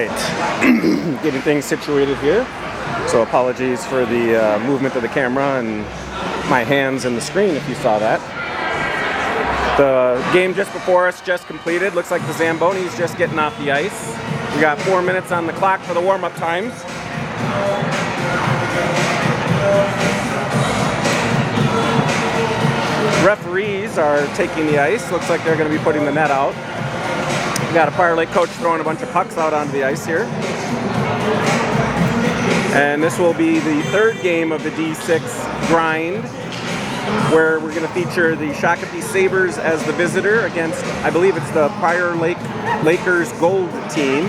right, getting things situated here. So apologies for the movement of the camera and my hands in the screen if you saw that. The game just before us just completed. Looks like the Zamboni's just getting off the ice. We got 4 minutes on the clock for the warm-up times. Referees are taking the ice. Looks like they're going to be putting the net out. We got a Fire Lake coach throwing a bunch of pucks out onto the ice here. And this will be the third game of the D6 grind, where we're going to feature the Shakopee Sabers as the visitor against, I believe it's the Fire Lake Lakers Gold team.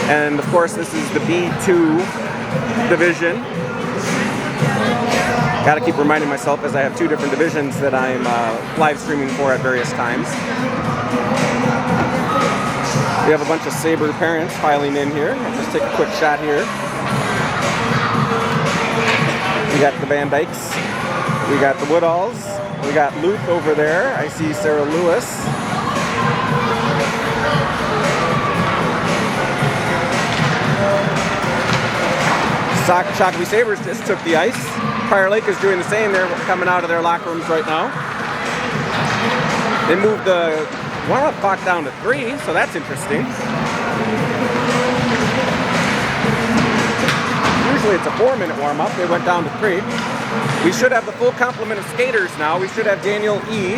And of course, this is the B2 division. Got to keep reminding myself as I have two different divisions that I'm live streaming for at various times. We have a bunch of Saber parents filing in here. I'll just take a quick shot here. We got the Van Dykes. We got the Woodalls. We got Luke over there. I see Sarah Lewis. Shakopee Sabers just took the ice. Fire Lake is doing the same. They're coming out of their locker rooms right now. They moved the warm-up clock down to 3, so that's interesting. Usually it's a 4-minute warm-up. They went down to 3. We should have the full complement of skaters now. We should have Daniel E.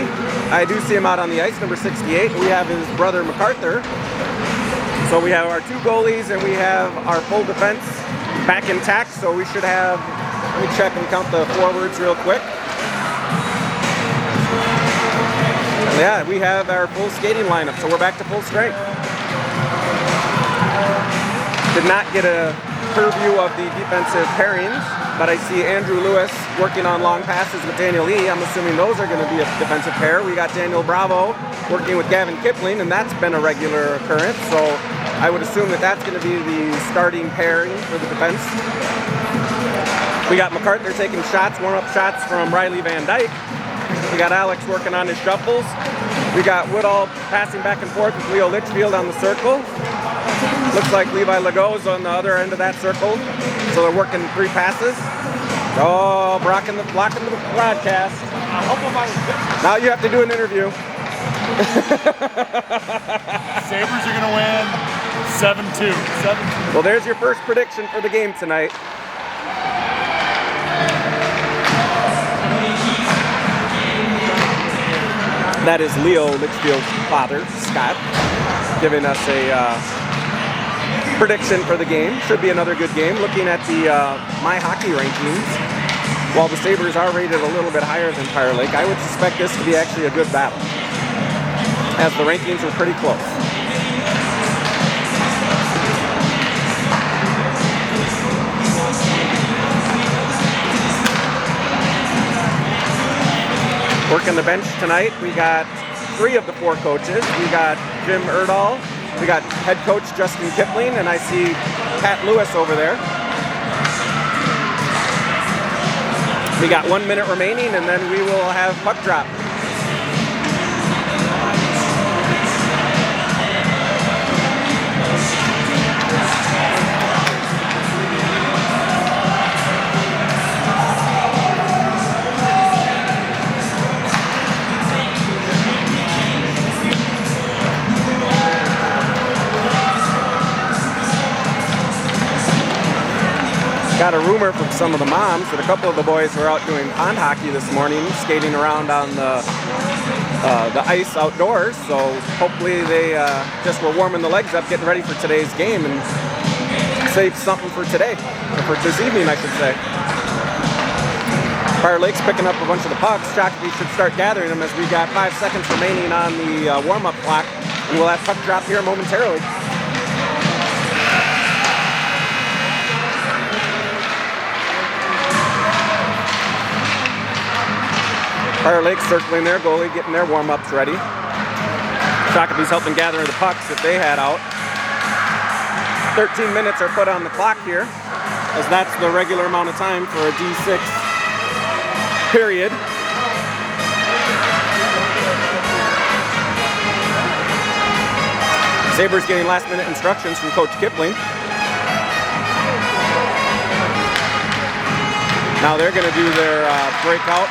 I do see him out on the ice, number 68. We have his brother MacArthur. So we have our 2 goalies and we have our full defense back intact. So we should have, let me check and count the forwards real quick. Yeah, we have our full skating lineup, so we're back to full strength. Did not get a purview of the defensive pairings, but I see Andrew Lewis working on long passes with Daniel E. I'm assuming those are going to be a defensive pair. We got Daniel Bravo working with Gavin Kipling, and that's been a regular occurrence, so I would assume that that's going to be the starting pairing for the defense. We got MacArthur taking shots, warm-up shots from Riley Van Dyke. We got Alex working on his shuffles. We got Woodall passing back and forth with Leo Litchfield on the circle. Looks like Levi Legault's on the other end of that circle. So they're working 3 passes. Oh, blocking the broadcast. Now you have to do an interview. Sabres are going to win 7-2. 7-2. Well, there's your first prediction for the game tonight. That is Leo Litchfield's father, Scott, giving us a prediction for the game. Should be another good game. Looking at the My Hockey rankings, while the Sabres are rated a little bit higher than Fire Lake, I would suspect this to be actually a good battle, as the rankings are pretty close. Working the bench tonight, we got 3 of the 4 coaches. We got Jim Erdahl, we got head coach Justin Kipling, and I see Pat Lewis over there. We got 1 minute remaining, and then we will have puck drop. Got a rumor from some of the moms that a couple of the boys were out doing pond hockey this morning, skating around on the ice outdoors. So hopefully they just were warming the legs up, getting ready for today's game, and save something for today, or for this evening, I should say. Fire Lake's picking up a bunch of the pucks. Shakopee should start gathering them as we got 5 seconds remaining on the warm-up clock, and we'll have puck drop here momentarily. Fire Lake circling their goalie, getting their warm-ups ready. Shakopee's helping gather the pucks that they had out. 13 minutes are put on the clock here, as that's the regular amount of time for a D6 period. Sabers getting last-minute instructions from Coach Kipling. Now they're going to do their breakout.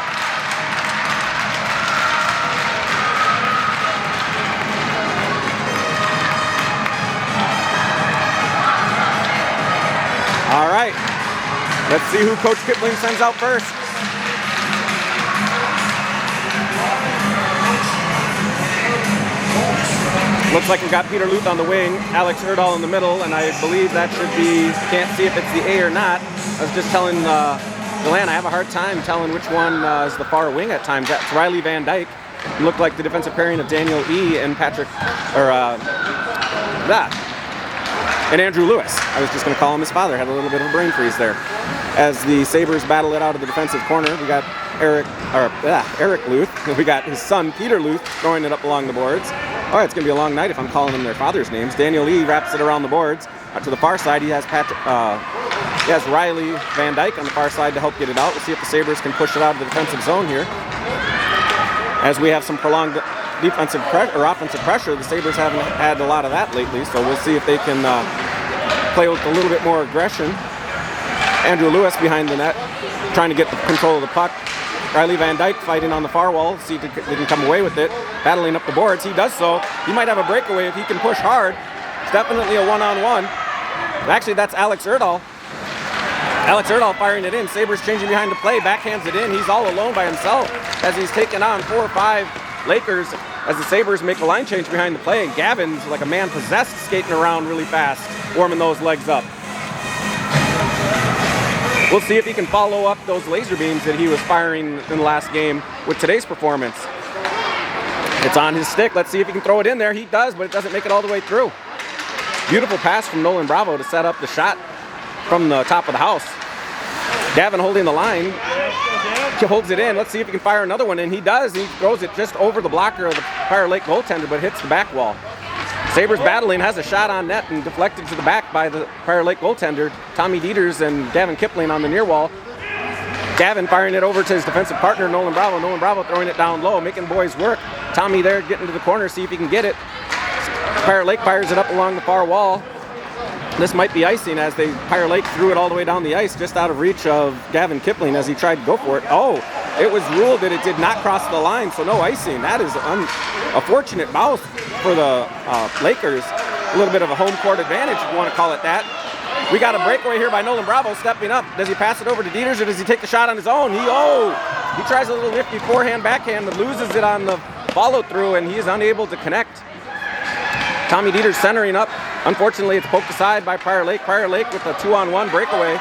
All right, let's see who Coach Kipling sends out first. Looks like we've got Peter Luth on the wing, Alex Erdahl in the middle, and I believe that should be, can't see if it's the A or not. I was just telling Deland I have a hard time telling which one is the far wing at times. That's Riley Van Dyke. It looked like the defensive pairing of Daniel E. and and Andrew Lewis. I was just going to call him his father. Had a little bit of a brain freeze there. As the Sabers battle it out of the defensive corner, we got Eric Luth. We got his son, Peter Luth, throwing it up along the boards. All right, it's going to be a long night if I'm calling them their father's names. Daniel Lee wraps it around the boards. Out to the far side, he has Riley Van Dyke on the far side to help get it out. We'll see if the Sabers can push it out of the defensive zone here. As we have some prolonged defensive or offensive pressure, the Sabers haven't had a lot of that lately, so we'll see if they can play with a little bit more aggression. Andrew Lewis behind the net, trying to get the control of the puck. Riley Van Dyke fighting on the far wall, see if they can come away with it, battling up the boards. He does so. He might have a breakaway if he can push hard. It's definitely a one-on-one. Actually, that's Alex Erdahl. Alex Erdahl firing it in. Sabers changing behind the play, backhands it in. He's all alone by himself as he's taking on 4 or 5 Lakers as the Sabers make a line change behind the play. And Gavin's like a man possessed, skating around really fast, warming those legs up. We'll see if he can follow up those laser beams that he was firing in the last game with today's performance. It's on his stick. Let's see if he can throw it in there. He does, but it doesn't make it all the way through. Beautiful pass from Nolan Bravo to set up the shot from the top of the house. Gavin holding the line. He holds it in. Let's see if he can fire another one, and he does. He throws it just over the blocker of the Fire Lake goaltender, but hits the back wall. Sabers battling, has a shot on net and deflected to the back by the Fire Lake goaltender, Tommy Dieters and Gavin Kipling on the near wall. Gavin firing it over to his defensive partner, Nolan Bravo. Nolan Bravo throwing it down low, making boys work. Tommy there getting to the corner, see if he can get it. Fire Lake fires it up along the far wall. This might be icing as Fire Lake threw it all the way down the ice, just out of reach of Gavin Kipling as he tried to go for it. Oh, it was ruled that it did not cross the line, so no icing. That is a fortunate bounce for the Lakers. A little bit of a home court advantage, if you want to call it that. We got a breakaway here by Nolan Bravo stepping up. Does he pass it over to Dieters or does he take the shot on his own? He tries a little nifty forehand, backhand, but loses it on the follow through, and he is unable to connect. Tommy Dieters centering up. Unfortunately, it's poked aside by Fire Lake. Fire Lake with a 2-on-1 breakaway.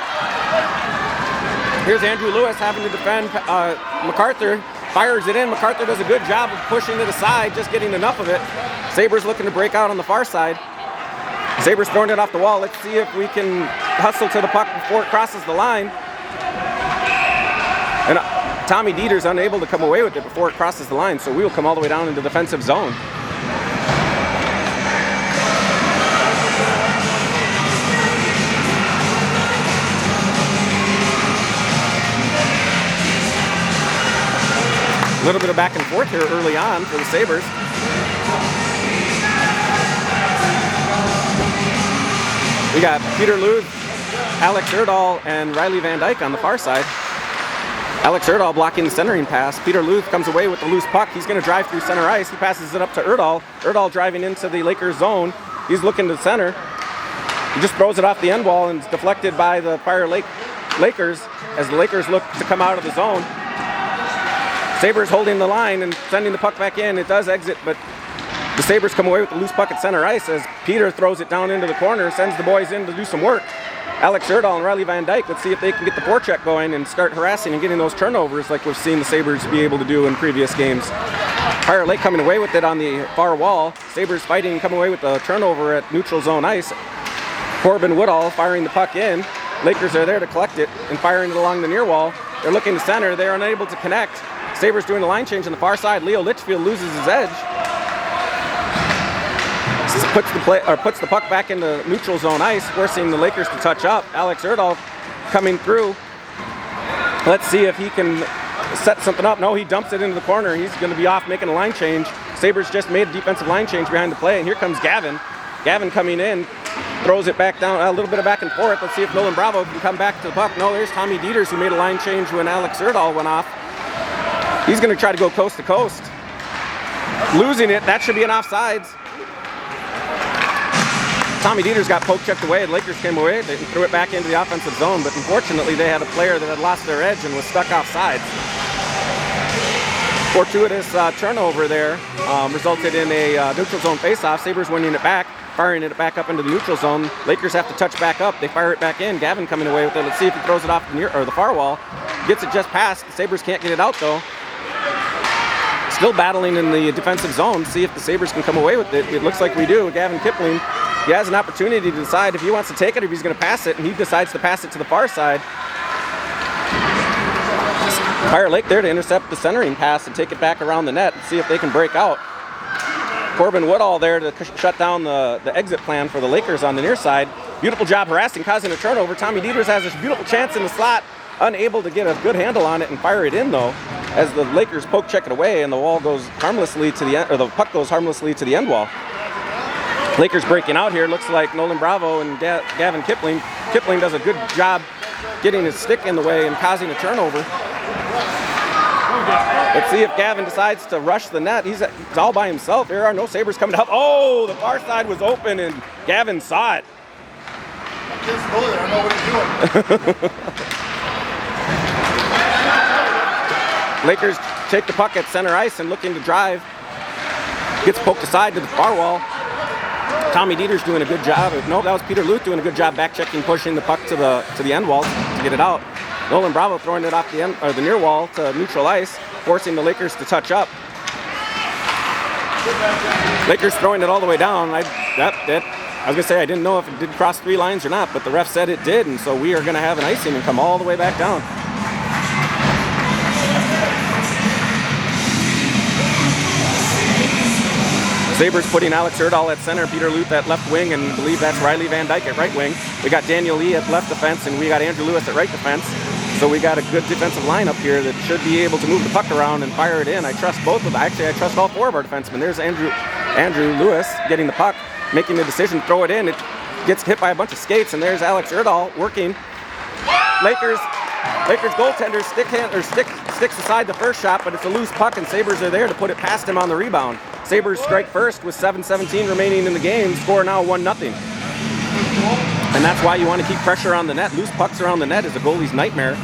Here's Andrew Lewis having to defend MacArthur. Fires it in. MacArthur does a good job of pushing it aside, just getting enough of it. Sabers looking to break out on the far side. Sabers throwing it off the wall. Let's see if we can hustle to the puck before it crosses the line. And Tommy Dieters unable to come away with it before it crosses the line, so we will come all the way down into the defensive zone. A little bit of back and forth here early on for the Sabers. We got Peter Luth, Alex Erdahl, and Riley Van Dyke on the far side. Alex Erdahl blocking the centering pass. Peter Luth comes away with the loose puck. He's going to drive through center ice. He passes it up to Erdahl. Erdahl driving into the Lakers zone. He's looking to center. He just throws it off the end wall and it's deflected by the Fire Lake Lakers as the Lakers look to come out of the zone. Sabers holding the line and sending the puck back in. It does exit, but the Sabers come away with the loose puck at center ice as Peter throws it down into the corner, sends the boys in to do some work. Alex Erdahl and Riley Van Dyke, let's see if they can get the forecheck going and start harassing and getting those turnovers like we've seen the Sabers be able to do in previous games. Fire Lake coming away with it on the far wall. Sabers fighting and coming away with the turnover at neutral zone ice. Corbin Woodall firing the puck in. Lakers are there to collect it and firing it along the near wall. They're looking to center. They're unable to connect. Sabers doing the line change on the far side. Leo Litchfield loses his edge. Puts the puck back into neutral zone ice, forcing the Lakers to touch up. Alex Erdahl coming through. Let's see if he can set something up. No, he dumps it into the corner. He's going to be off making a line change. Sabers just made a defensive line change behind the play, and here comes Gavin. Gavin coming in, throws it back down, a little bit of back and forth. Let's see if Nolan Bravo can come back to the puck. No, there's Tommy Dieters, who made a line change when Alex Erdahl went off. He's going to try to go coast to coast. Losing it, that should be an offsides. Tommy Dieters got poke checked away. The Lakers came away. They threw it back into the offensive zone, but unfortunately they had a player that had lost their edge and was stuck offsides. Fortuitous turnover there resulted in a neutral zone faceoff. Sabres winning it back, firing it back up into the neutral zone. Lakers have to touch back up. They fire it back in. Gavin coming away with it. Let's see if he throws it off the near or the far wall. Gets it just past. The Sabres can't get it out though. Still battling in the defensive zone. See if the Sabres can come away with it. It looks like we do. Gavin Kipling, he has an opportunity to decide if he wants to take it or if he's going to pass it, and he decides to pass it to the far side. Fire Lake there to intercept the centering pass and take it back around the net and see if they can break out. Corbin Woodall there to shut down the exit plan for the Lakers on the near side. Beautiful job harassing, causing a turnover. Tommy Dieters has this beautiful chance in the slot, unable to get a good handle on it and fire it in though, as the Lakers poke check it away and the wall goes harmlessly to the end, or the puck goes harmlessly to the end wall. Lakers breaking out here. Looks like Nolan Bravo and Gavin Kipling. Kipling does a good job getting his stick in the way and causing a turnover. Let's see if Gavin decides to rush the net. He's all by himself. There are no Sabres coming to help. Oh, the far side was open and Gavin saw it. I don't know what he's doing. Lakers take the puck at center ice and looking to drive. Gets poked aside to the far wall. Tommy Dieters doing a good job. No, that was Peter Luth doing a good job back checking, pushing the puck to the end wall to get it out. Nolan Bravo throwing it off the end or the near wall to neutral ice, forcing the Lakers to touch up. Lakers throwing it all the way down. I was gonna say I didn't know if it did cross 3 lines or not, but the ref said it did, and so we are gonna have an icing and come all the way back down. Sabres putting Alex Erdahl at center, Peter Luth at left wing, and I believe that's Riley Van Dyke at right wing. We got Daniel Lee at left defense, and we got Andrew Lewis at right defense. So we got a good defensive lineup here that should be able to move the puck around and fire it in. I trust both of them. Actually, I trust all 4 of our defensemen. There's Andrew Lewis getting the puck, making the decision to throw it in. It gets hit by a bunch of skates, and there's Alex Erdahl working. Lakers goaltender sticks aside the first shot, but it's a loose puck, and Sabres are there to put it past him on the rebound. Sabres strike first with 7:17 remaining in the game. Score now 1-0. And that's why you want to keep pressure on the net. Loose pucks around the net is a goalie's nightmare.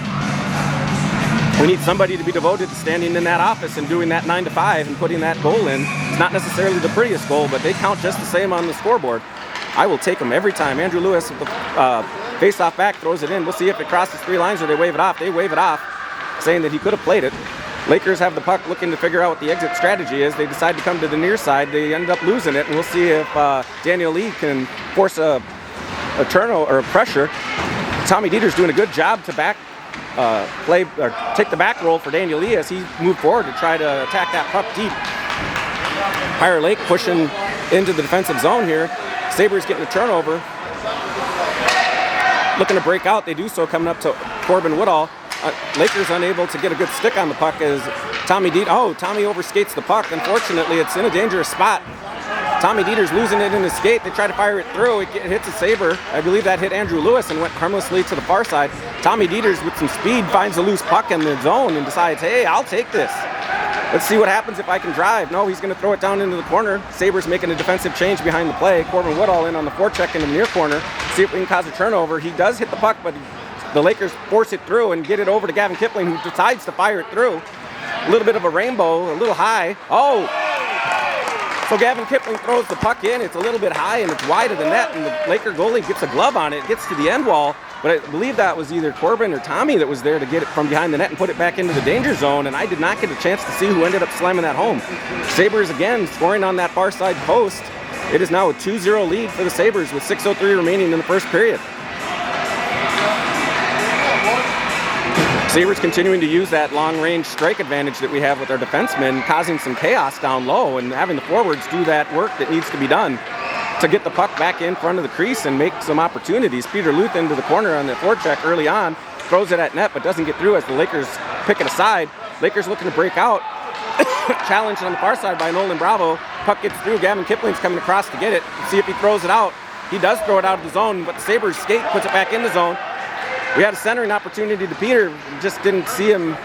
We need somebody to be devoted to standing in that office and doing that 9 to 5 and putting that goal in. It's not necessarily the prettiest goal, but they count just the same on the scoreboard. I will take them every time. Andrew Lewis with the face-off back throws it in. We'll see if it crosses 3 lines or they wave it off. They wave it off, saying that he could have played it. Lakers have the puck looking to figure out what the exit strategy is. They decide to come to the near side. They end up losing it, and we'll see if Daniel Lee can force a turnover or a pressure. Tommy Dieters doing a good job to take the back roll for Daniel Lee as he moved forward to try to attack that puck deep. Fire Lake pushing into the defensive zone here. Sabres getting a turnover. Looking to break out. They do so coming up to Corbin Woodall. Lakers unable to get a good stick on the puck as Tommy overskates the puck. Unfortunately, it's in a dangerous spot. Tommy Dieters losing it in his skate. They try to fire it through. It hits a Saber. I believe that hit Andrew Lewis and went harmlessly to the far side. Tommy Dieters with some speed finds a loose puck in the zone and decides, hey, I'll take this. Let's see what happens if I can drive. No, he's going to throw it down into the corner. Sabres making a defensive change behind the play. Corbin Woodall in on the forecheck in the near corner. See if we can cause a turnover. He does hit the puck, but the Lakers force it through and get it over to Gavin Kipling, who decides to fire it through. A little bit of a rainbow, a little high. Oh! So Gavin Kipling throws the puck in. It's a little bit high and it's wide of the net, and the Laker goalie gets a glove on it. It gets to the end wall, but I believe that was either Corbin or Tommy that was there to get it from behind the net and put it back into the danger zone, and I did not get a chance to see who ended up slamming that home. Sabres again scoring on that far side post. It is now a 2-0 lead for the Sabres with 6:03 remaining in the first period. Sabres continuing to use that long-range strike advantage that we have with our defensemen, causing some chaos down low and having the forwards do that work that needs to be done to get the puck back in front of the crease and make some opportunities. Peter Luth into the corner on the forecheck early on, throws it at net but doesn't get through as the Lakers pick it aside. Lakers looking to break out. Challenged on the far side by Nolan Bravo. puck gets through. Gavin Kipling's coming across to get it. See if he throws it out. He does throw it out of the zone, but the Sabres skate, puts it back in the zone. We had a centering opportunity to Peter, just didn't see him.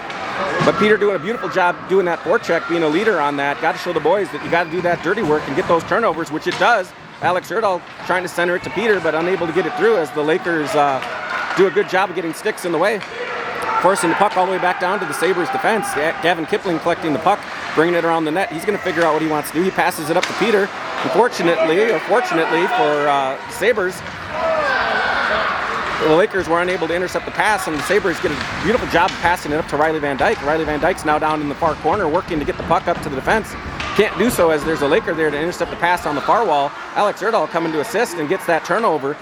But Peter doing a beautiful job doing that forecheck, being a leader on that. Got to show the boys that you got to do that dirty work and get those turnovers, which it does. Alex Erdahl trying to center it to Peter, but unable to get it through as the Lakers do a good job of getting sticks in the way. Forcing the puck all the way back down to the Sabres defense. Gavin Kipling collecting the puck, bringing it around the net. He's going to figure out what he wants to do. He passes it up to Peter. Unfortunately, or fortunately for Sabres, the Lakers were unable to intercept the pass, and the Sabres get a beautiful job of passing it up to Riley Van Dyke. Riley Van Dyke's now down in the far corner working to get the puck up to the defense. Can't do so as there's a Laker there to intercept the pass on the far wall. Alex Erdahl coming to assist and gets that turnover.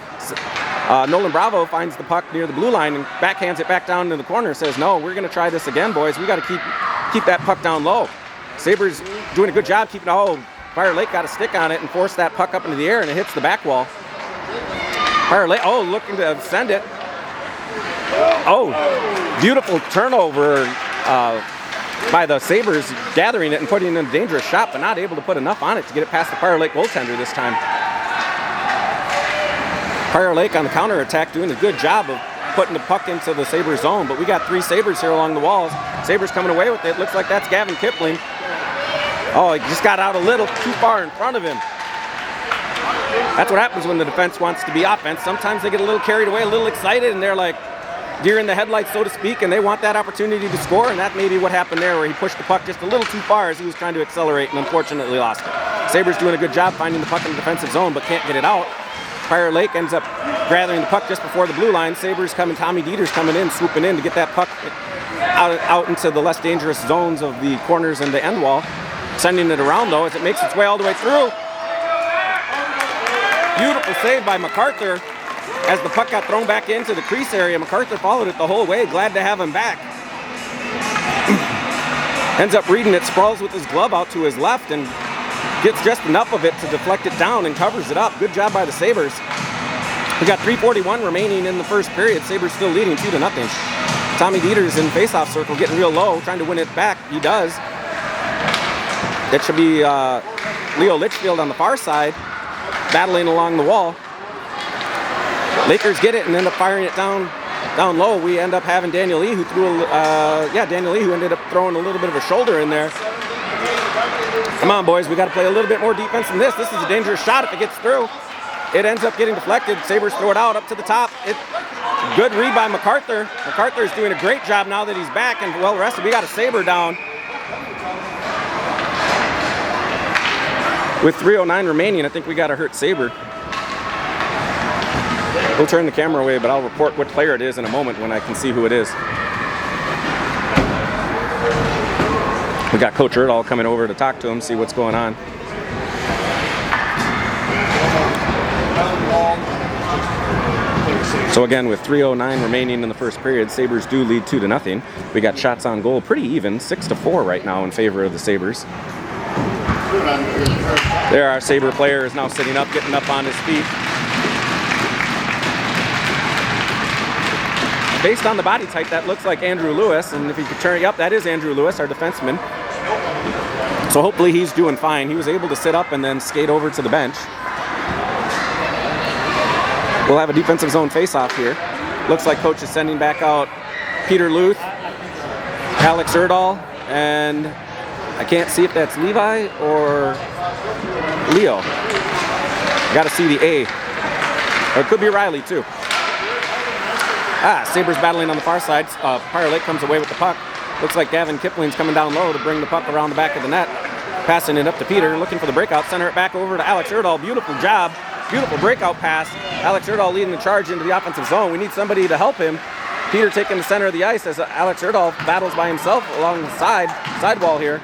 Nolan Bravo finds the puck near the blue line and backhands it back down to the corner. Says, no, we're going to try this again, boys. We got to keep that puck down low. Sabres doing a good job keeping, Fire Lake got a stick on it and forced that puck up into the air, and it hits the back wall. Fire Lake, looking to send it. Beautiful turnover by the Sabres, gathering it and putting in a dangerous shot, but not able to put enough on it to get it past the Fire Lake goaltender this time. Fire Lake on the counterattack doing a good job of putting the puck into the Sabres zone, but we got 3 Sabres here along the walls. Sabres coming away with it. Looks like that's Gavin Kipling. He just got out a little too far in front of him. That's what happens when the defense wants to be offense. Sometimes they get a little carried away, a little excited, and they're like deer in the headlights, so to speak, and they want that opportunity to score, and that may be what happened there, where he pushed the puck just a little too far as he was trying to accelerate and unfortunately lost it. Sabres doing a good job finding the puck in the defensive zone, but can't get it out. Fire Lake ends up gathering the puck just before the blue line. Sabres coming, Tommy Dieter's coming in, swooping in to get that puck out into the less dangerous zones of the corners and the end wall. Sending it around, though, as it makes its way all the way through. Beautiful save by MacArthur. As the puck got thrown back into the crease area, MacArthur followed it the whole way. Glad to have him back. Ends up reading it, sprawls with his glove out to his left, and gets just enough of it to deflect it down and covers it up. Good job by the Sabres. We got 3:41 remaining in the first period. Sabres still leading 2-0. Tommy Dieter's in faceoff circle, getting real low, trying to win it back. He does. It should be Leo Litchfield on the far side, battling along the wall. Lakers get it and end up firing it down low. We end up having Daniel Lee, who who ended up throwing a little bit of a shoulder in there. Come on, boys, we got to play a little bit more defense than this. This is a dangerous shot if it gets through. It ends up getting deflected. Sabres throw it out up to the top. Good read by MacArthur. MacArthur is doing a great job now that he's back and well rested. We got a Sabre down. With 3:09 remaining, I think we got a hurt Sabre. We'll turn the camera away, but I'll report what player it is in a moment when I can see who it is. We got Coach Erdahl coming over to talk to him, see what's going on. So again, with 3:09 remaining in the first period, Sabres do lead 2-0. We got shots on goal pretty even, 6-4 right now in favor of the Sabres. There, our Sabre player is now sitting up, getting up on his feet. Based on the body type, that looks like Andrew Lewis, and if you could turn it up, that is Andrew Lewis, our defenseman. So hopefully he's doing fine. He was able to sit up and then skate over to the bench. We'll have a defensive zone face-off here. Looks like Coach is sending back out Peter Luth, Alex Erdahl, and I can't see if that's Levi or Leo. Got to see the A. Or it could be Riley, too. Sabres battling on the far side. Fire Lake comes away with the puck. Looks like Gavin Kipling's coming down low to bring the puck around the back of the net. Passing it up to Peter, looking for the breakout. Center it back over to Alex Erdahl. Beautiful job. Beautiful breakout pass. Alex Erdahl leading the charge into the offensive zone. We need somebody to help him. Peter taking the center of the ice as Alex Erdahl battles by himself along the sidewall here.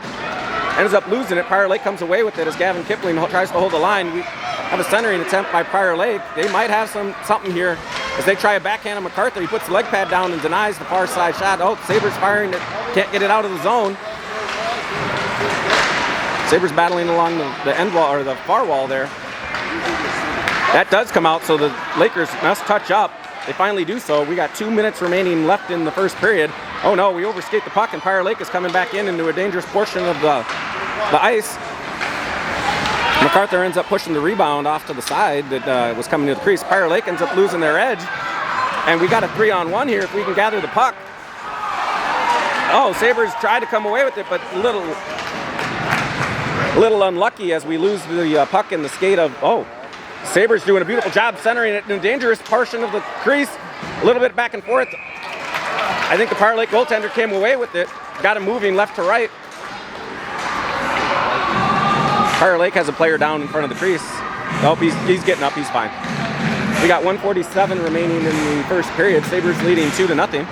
Ends up losing it. Prior Lake comes away with it as Gavin Kipling tries to hold the line. We have a centering attempt by Prior Lake. They might have something here as they try a backhand on MacArthur. He puts the leg pad down and denies the far side shot. Sabres firing it. Can't get it out of the zone. Sabres battling along the end wall or the far wall there. That does come out, so the Lakers must touch up. They finally do so. We got 2 minutes remaining left in the first period. Oh no, we overskate the puck and Prior Lake is coming back into a dangerous portion of the ice. MacArthur ends up pushing the rebound off to the side that was coming to the crease. Fire Lake ends up losing their edge. And we got a 3-on-1 here if we can gather the puck. Oh, Sabers tried to come away with it, but a little unlucky as we lose the puck in the skate of, Sabers doing a beautiful job centering it in a dangerous portion of the crease. A little bit back and forth. I think the Fire Lake goaltender came away with it. Got him moving left to right. Fire Lake has a player down in front of the crease. Oh, he's getting up. He's fine. We got 1:47 remaining in the first period. Sabers leading 2-0.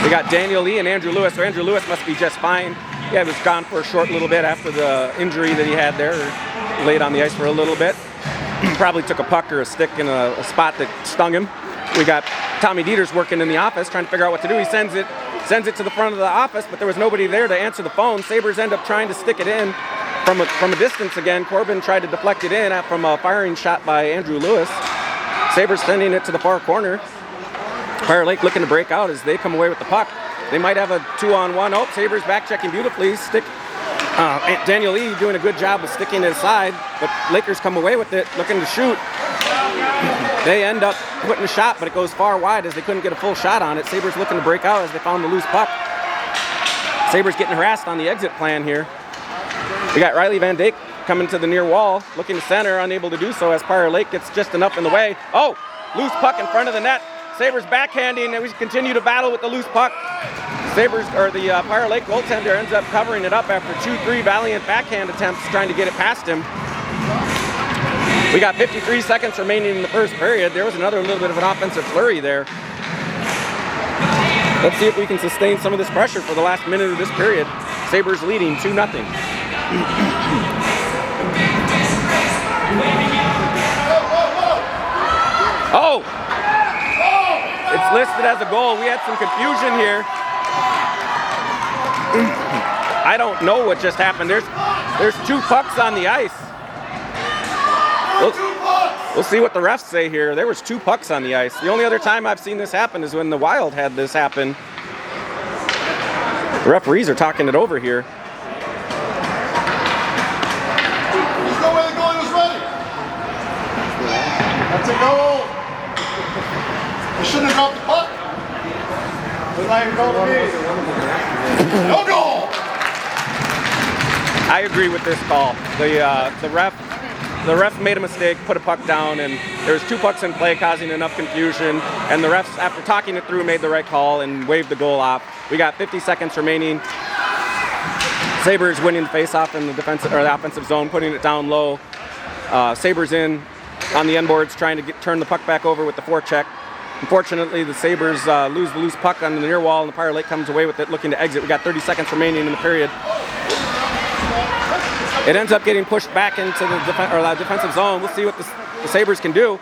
We got Daniel Lee and Andrew Lewis. So Andrew Lewis must be just fine. Yeah, he was gone for a short little bit after the injury that he had there. Laid on the ice for a little bit. Probably took a puck or a stick in a spot that stung him. We got Tommy Dieters working in the office trying to figure out what to do. He sends it to the front of the office, but there was nobody there to answer the phone. Sabers end up trying to stick it in from a distance again. Corbin tried to deflect it in from a firing shot by Andrew Lewis. Sabers sending it to the far corner. Fire Lake looking to break out as they come away with the puck. They might have a 2-on-1. Oh, Sabers back checking beautifully. Daniel Lee doing a good job of sticking it aside, but Lakers come away with it, looking to shoot. They end up putting a shot, but it goes far wide as they couldn't get a full shot on it. Sabers looking to break out as they found the loose puck. Sabers getting harassed on the exit plan here. We got Riley Van Dijk coming to the near wall, looking to center, unable to do so as Fire Lake gets just enough in the way. Oh, loose puck in front of the net. Sabers backhanding, and we continue to battle with the loose puck. The Fire Lake goaltender ends up covering it up after 2-3 valiant backhand attempts trying to get it past him. We got 53 seconds remaining in the first period. There was another little bit of an offensive flurry there. Let's see if we can sustain some of this pressure for the last minute of this period. Sabers leading 2-0. Oh! It's listed as a goal. We had some confusion here. I don't know what just happened. There's 2 pucks on the ice. We'll see what the refs say here. There was 2 pucks on the ice. The only other time I've seen this happen is when the Wild had this happen. The referees are talking it over here. There's no way the goalie was ready. That's a goal. They shouldn't have dropped the puck. It's not even goal to me. No goal. I agree with this call. The ref made a mistake, put a puck down, and there was 2 pucks in play causing enough confusion. And the refs, after talking it through, made the right call and waved the goal off. We got 50 seconds remaining. Sabers winning the face-off in the offensive zone, putting it down low. Sabers in on the end boards, trying to turn the puck back over with the forecheck. Unfortunately, the Sabers lose the loose puck on the near wall, and the Fire Lake comes away with it, looking to exit. We got 30 seconds remaining in the period. It ends up getting pushed back into the defensive zone. We'll see what the Sabers can do.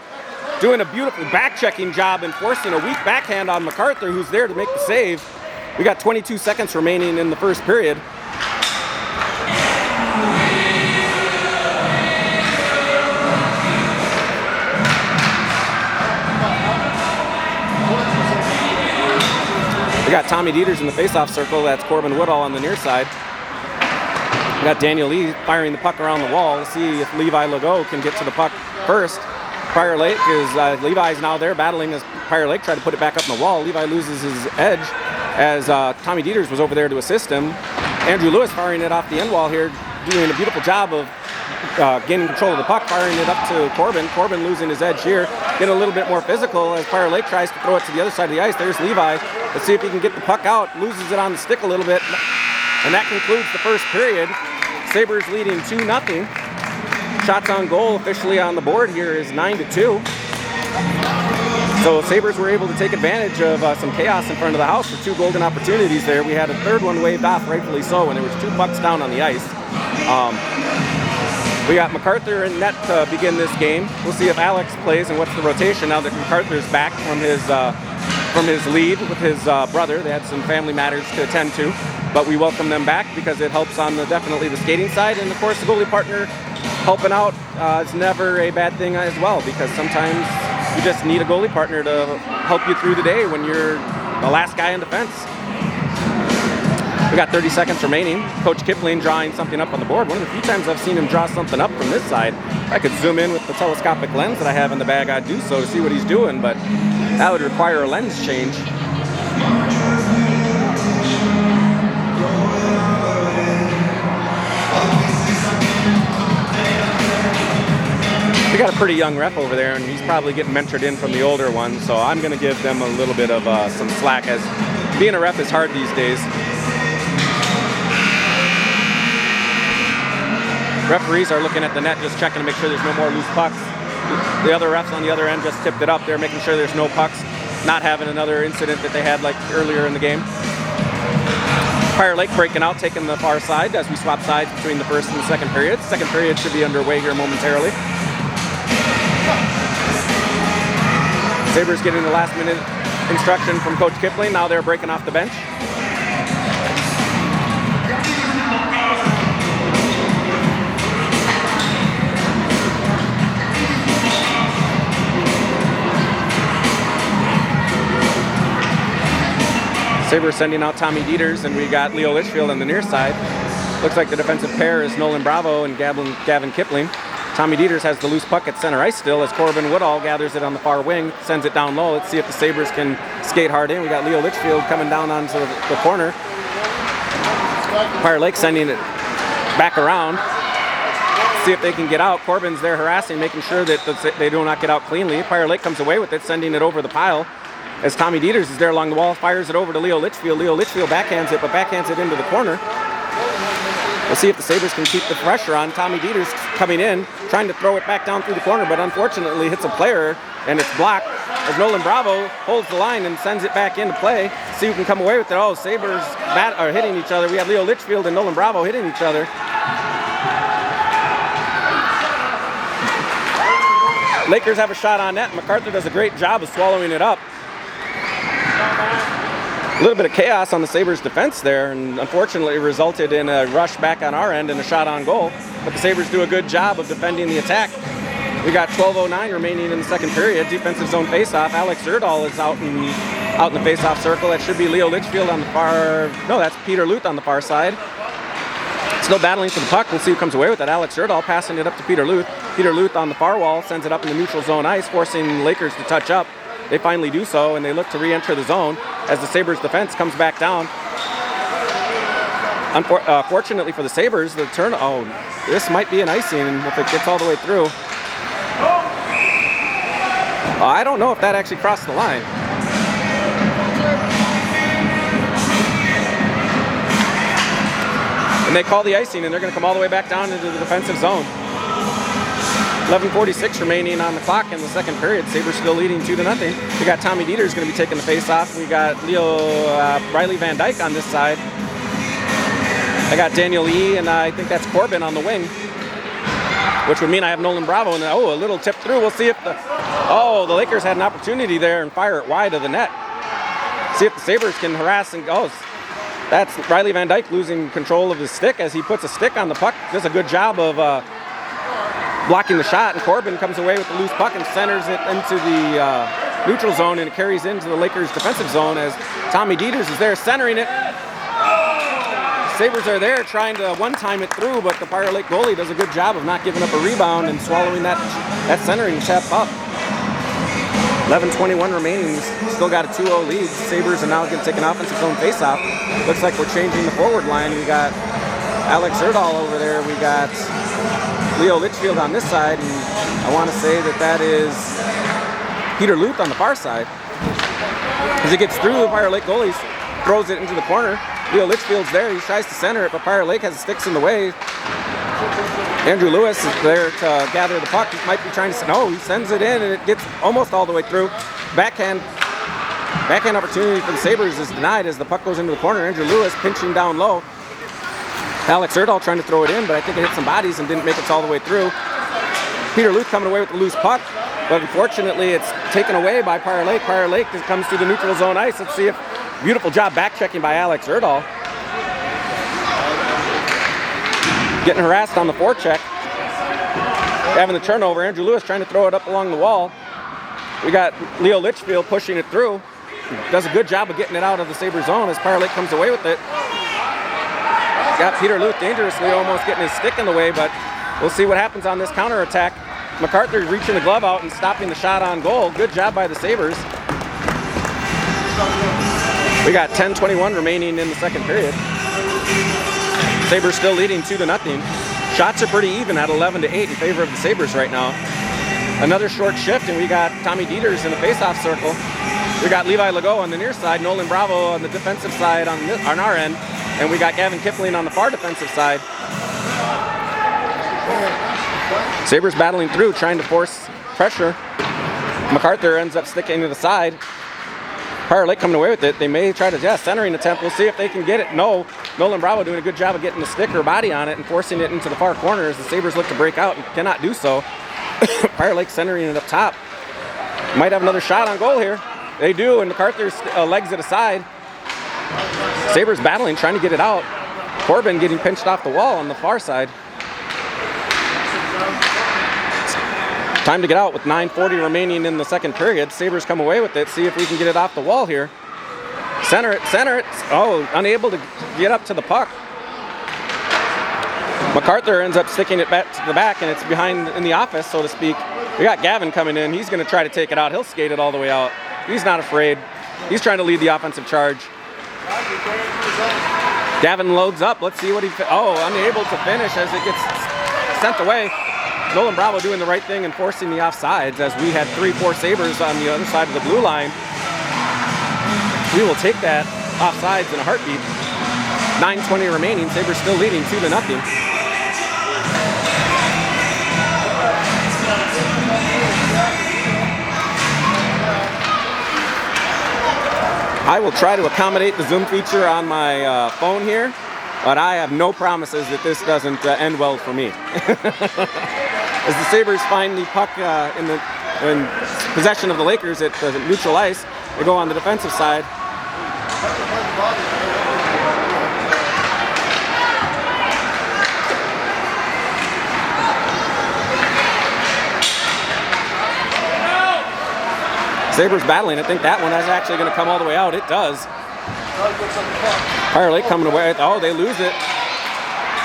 Doing a beautiful back-checking job and forcing a weak backhand on MacArthur, who's there to make the save. We got 22 seconds remaining in the first period. We got Tommy Dieters in the face-off circle. That's Corbin Woodall on the near side. We got Daniel Lee firing the puck around the wall. We'll see if Levi Legault can get to the puck first. Fire Lake Levi's now there battling as Fire Lake tried to put it back up on the wall. Levi loses his edge as Tommy Dieters was over there to assist him. Andrew Lewis firing it off the end wall here, doing a beautiful job of gaining control of the puck, firing it up to Corbin. Corbin losing his edge here, getting a little bit more physical as Fire Lake tries to throw it to the other side of the ice. There's Levi. Let's see if he can get the puck out. Loses it on the stick a little bit. And that concludes the first period. Sabres leading 2-0. Shots on goal officially on the board here is 9-2. So Sabres were able to take advantage of some chaos in front of the house for 2 golden opportunities there. We had a third one waved off, rightfully so, when there was 2 pucks down on the ice. We got MacArthur in net to begin this game. We'll see if Alex plays and what's the rotation now that MacArthur's back from his leave with his brother. They had some family matters to attend to, but we welcome them back because it helps on definitely the skating side, and of course the goalie partner helping out is never a bad thing as well, because sometimes you just need a goalie partner to help you through the day when you're the last guy in defense. We got 30 seconds remaining. Coach Kipling drawing something up on the board. One of the few times I've seen him draw something up from this side. If I could zoom in with the telescopic lens that I have in the bag, I'd do so to see what he's doing, but that would require a lens change. We got a pretty young ref over there, and he's probably getting mentored in from the older ones, so I'm going to give them a little bit of some slack, as being a ref is hard these days. Referees are looking at the net, just checking to make sure there's no more loose pucks. The other refs on the other end just tipped it up. They're making sure there's no pucks, not having another incident that they had like earlier in the game. Fire Lake breaking out, taking the far side as we swap sides between the first and the second period. Second period should be underway here momentarily. Sabers getting the last minute instruction from Coach Kipling. Now they're breaking off the bench. Sabers sending out Tommy Dieters, and we got Leo Litchfield on the near side. Looks like the defensive pair is Nolan Bravo and Gavin Kipling. Tommy Dieters has the loose puck at center ice still as Corbin Woodall gathers it on the far wing, sends it down low. Let's see if the Sabers can skate hard in. We got Leo Litchfield coming down onto the corner. Fire Lake sending it back around. See if they can get out. Corbin's there harassing, making sure that they do not get out cleanly. Fire Lake comes away with it, sending it over the pile. As Tommy Dieters is there along the wall, fires it over to Leo Litchfield. Leo Litchfield backhands it, but backhands it into the corner. We'll see if the Sabers can keep the pressure on. Tommy Dieters coming in, trying to throw it back down through the corner, but unfortunately hits a player, and it's blocked. As Nolan Bravo holds the line and sends it back into play. See who can come away with it. Oh, Sabers are hitting each other. We have Leo Litchfield and Nolan Bravo hitting each other. Lakers have a shot on net. MacArthur does a great job of swallowing it up. A little bit of chaos on the Sabres defense there, and unfortunately resulted in a rush back on our end and a shot on goal. But the Sabres do a good job of defending the attack. We got 12:09 remaining in the second period. Defensive zone faceoff. Alex Erdahl is out in the faceoff circle. That should be Leo Litchfield on the far. No, that's Peter Luth on the far side. Still battling for the puck. We'll see who comes away with it. Alex Erdahl passing it up to Peter Luth. Peter Luth on the far wall sends it up in the neutral zone ice, forcing Lakers to touch up. They finally do so, and they look to re-enter the zone as the Sabres defense comes back down. Fortunately for the Sabres, the turn. Oh, this might be an icing if it gets all the way through. I don't know if that actually crossed the line. And they call the icing, and they're going to come all the way back down into the defensive zone. 11:46 remaining on the clock in the second period. Sabres still leading 2-0. We got Tommy Dieters going to be taking the face-off. We got Riley Van Dyke on this side. I got Daniel E, and I think that's Corbin on the wing, which would mean I have Nolan Bravo. And a little tip through. We'll see if the Lakers had an opportunity there and fire it wide of the net. See if the Sabres can harass and that's Riley Van Dyke losing control of his stick as he puts a stick on the puck. Does a good job of blocking the shot, and Corbin comes away with the loose puck and centers it into the neutral zone, and it carries into the Lakers' defensive zone as Tommy Dieters is there centering it. Sabres are there trying to one-time it through, but the Fire Lake goalie does a good job of not giving up a rebound and swallowing that centering tap up. 11:21 remaining. Still got a 2-0 lead. Sabres are now going to take an offensive zone face-off. Looks like we're changing the forward line. We got Alex Erdahl over there. We got Leo Litchfield on this side, and I want to say that is Peter Luth on the far side. As it gets through the Fire Lake goalies, throws it into the corner. Leo Litchfield's there. He tries to center it, but Fire Lake has the sticks in the way. Andrew Lewis is there to gather the puck. He might be trying to. No, he sends it in, and it gets almost all the way through. Backhand opportunity for the Sabres is denied as the puck goes into the corner. Andrew Lewis pinching down low. Alex Erdahl trying to throw it in, but I think it hit some bodies and didn't make it all the way through. Peter Luth coming away with the loose puck, but unfortunately it's taken away by Fire Lake. Fire Lake comes through the neutral zone ice. Let's see if beautiful job back checking by Alex Erdahl. Getting harassed on the forecheck. Having the turnover. Andrew Lewis trying to throw it up along the wall. We got Leo Litchfield pushing it through. Does a good job of getting it out of the Sabre zone as Fire Lake comes away with it. Got Peter Luth dangerously almost getting his stick in the way, but we'll see what happens on this counterattack. MacArthur reaching the glove out and stopping the shot on goal. Good job by the Sabers. We got 10:21 remaining in the second period. Sabres still leading 2-0. Shots are pretty even at 11-8 in favor of the Sabres right now. Another short shift, and we got Tommy Dieters in the faceoff circle. We got Levi Legault on the near side, Nolan Bravo on the defensive side on our end, and we got Gavin Kipling on the far defensive side. Sabres battling through, trying to force pressure. MacArthur ends up sticking to the side. Prior Lake coming away with it. They may try to, centering attempt. We'll see if they can get it. No. Nolan Bravo doing a good job of getting the stick or body on it and forcing it into the far corner as the Sabres look to break out and cannot do so. Prior Lake centering it up top. Might have another shot on goal here. They do, and MacArthur's legs it aside. Sabres battling, trying to get it out. Corbin getting pinched off the wall on the far side. Time to get out with 9:40 remaining in the second period. Sabres come away with it. See if we can get it off the wall here. Center it. Oh, unable to get up to the puck. MacArthur ends up sticking it back to the back, and it's behind in the office, so to speak. We got Gavin coming in. He's going to try to take it out. He'll skate it all the way out. He's not afraid. He's trying to lead the offensive charge. Gavin loads up. Let's see what unable to finish as it gets sent away. Nolan Bravo doing the right thing and forcing the offsides as we had 3-4 Sabres on the other side of the blue line. We will take that offsides in a heartbeat. 9:20 remaining. Sabres still leading 2-0. I will try to accommodate the Zoom feature on my phone here, but I have no promises that this doesn't end well for me. As the Sabres find the puck in possession of the Lakers at the neutral ice, they go on the defensive side. Sabres battling. I think that one is actually going to come all the way out. It does. Prior Lake coming away. Oh, they lose it.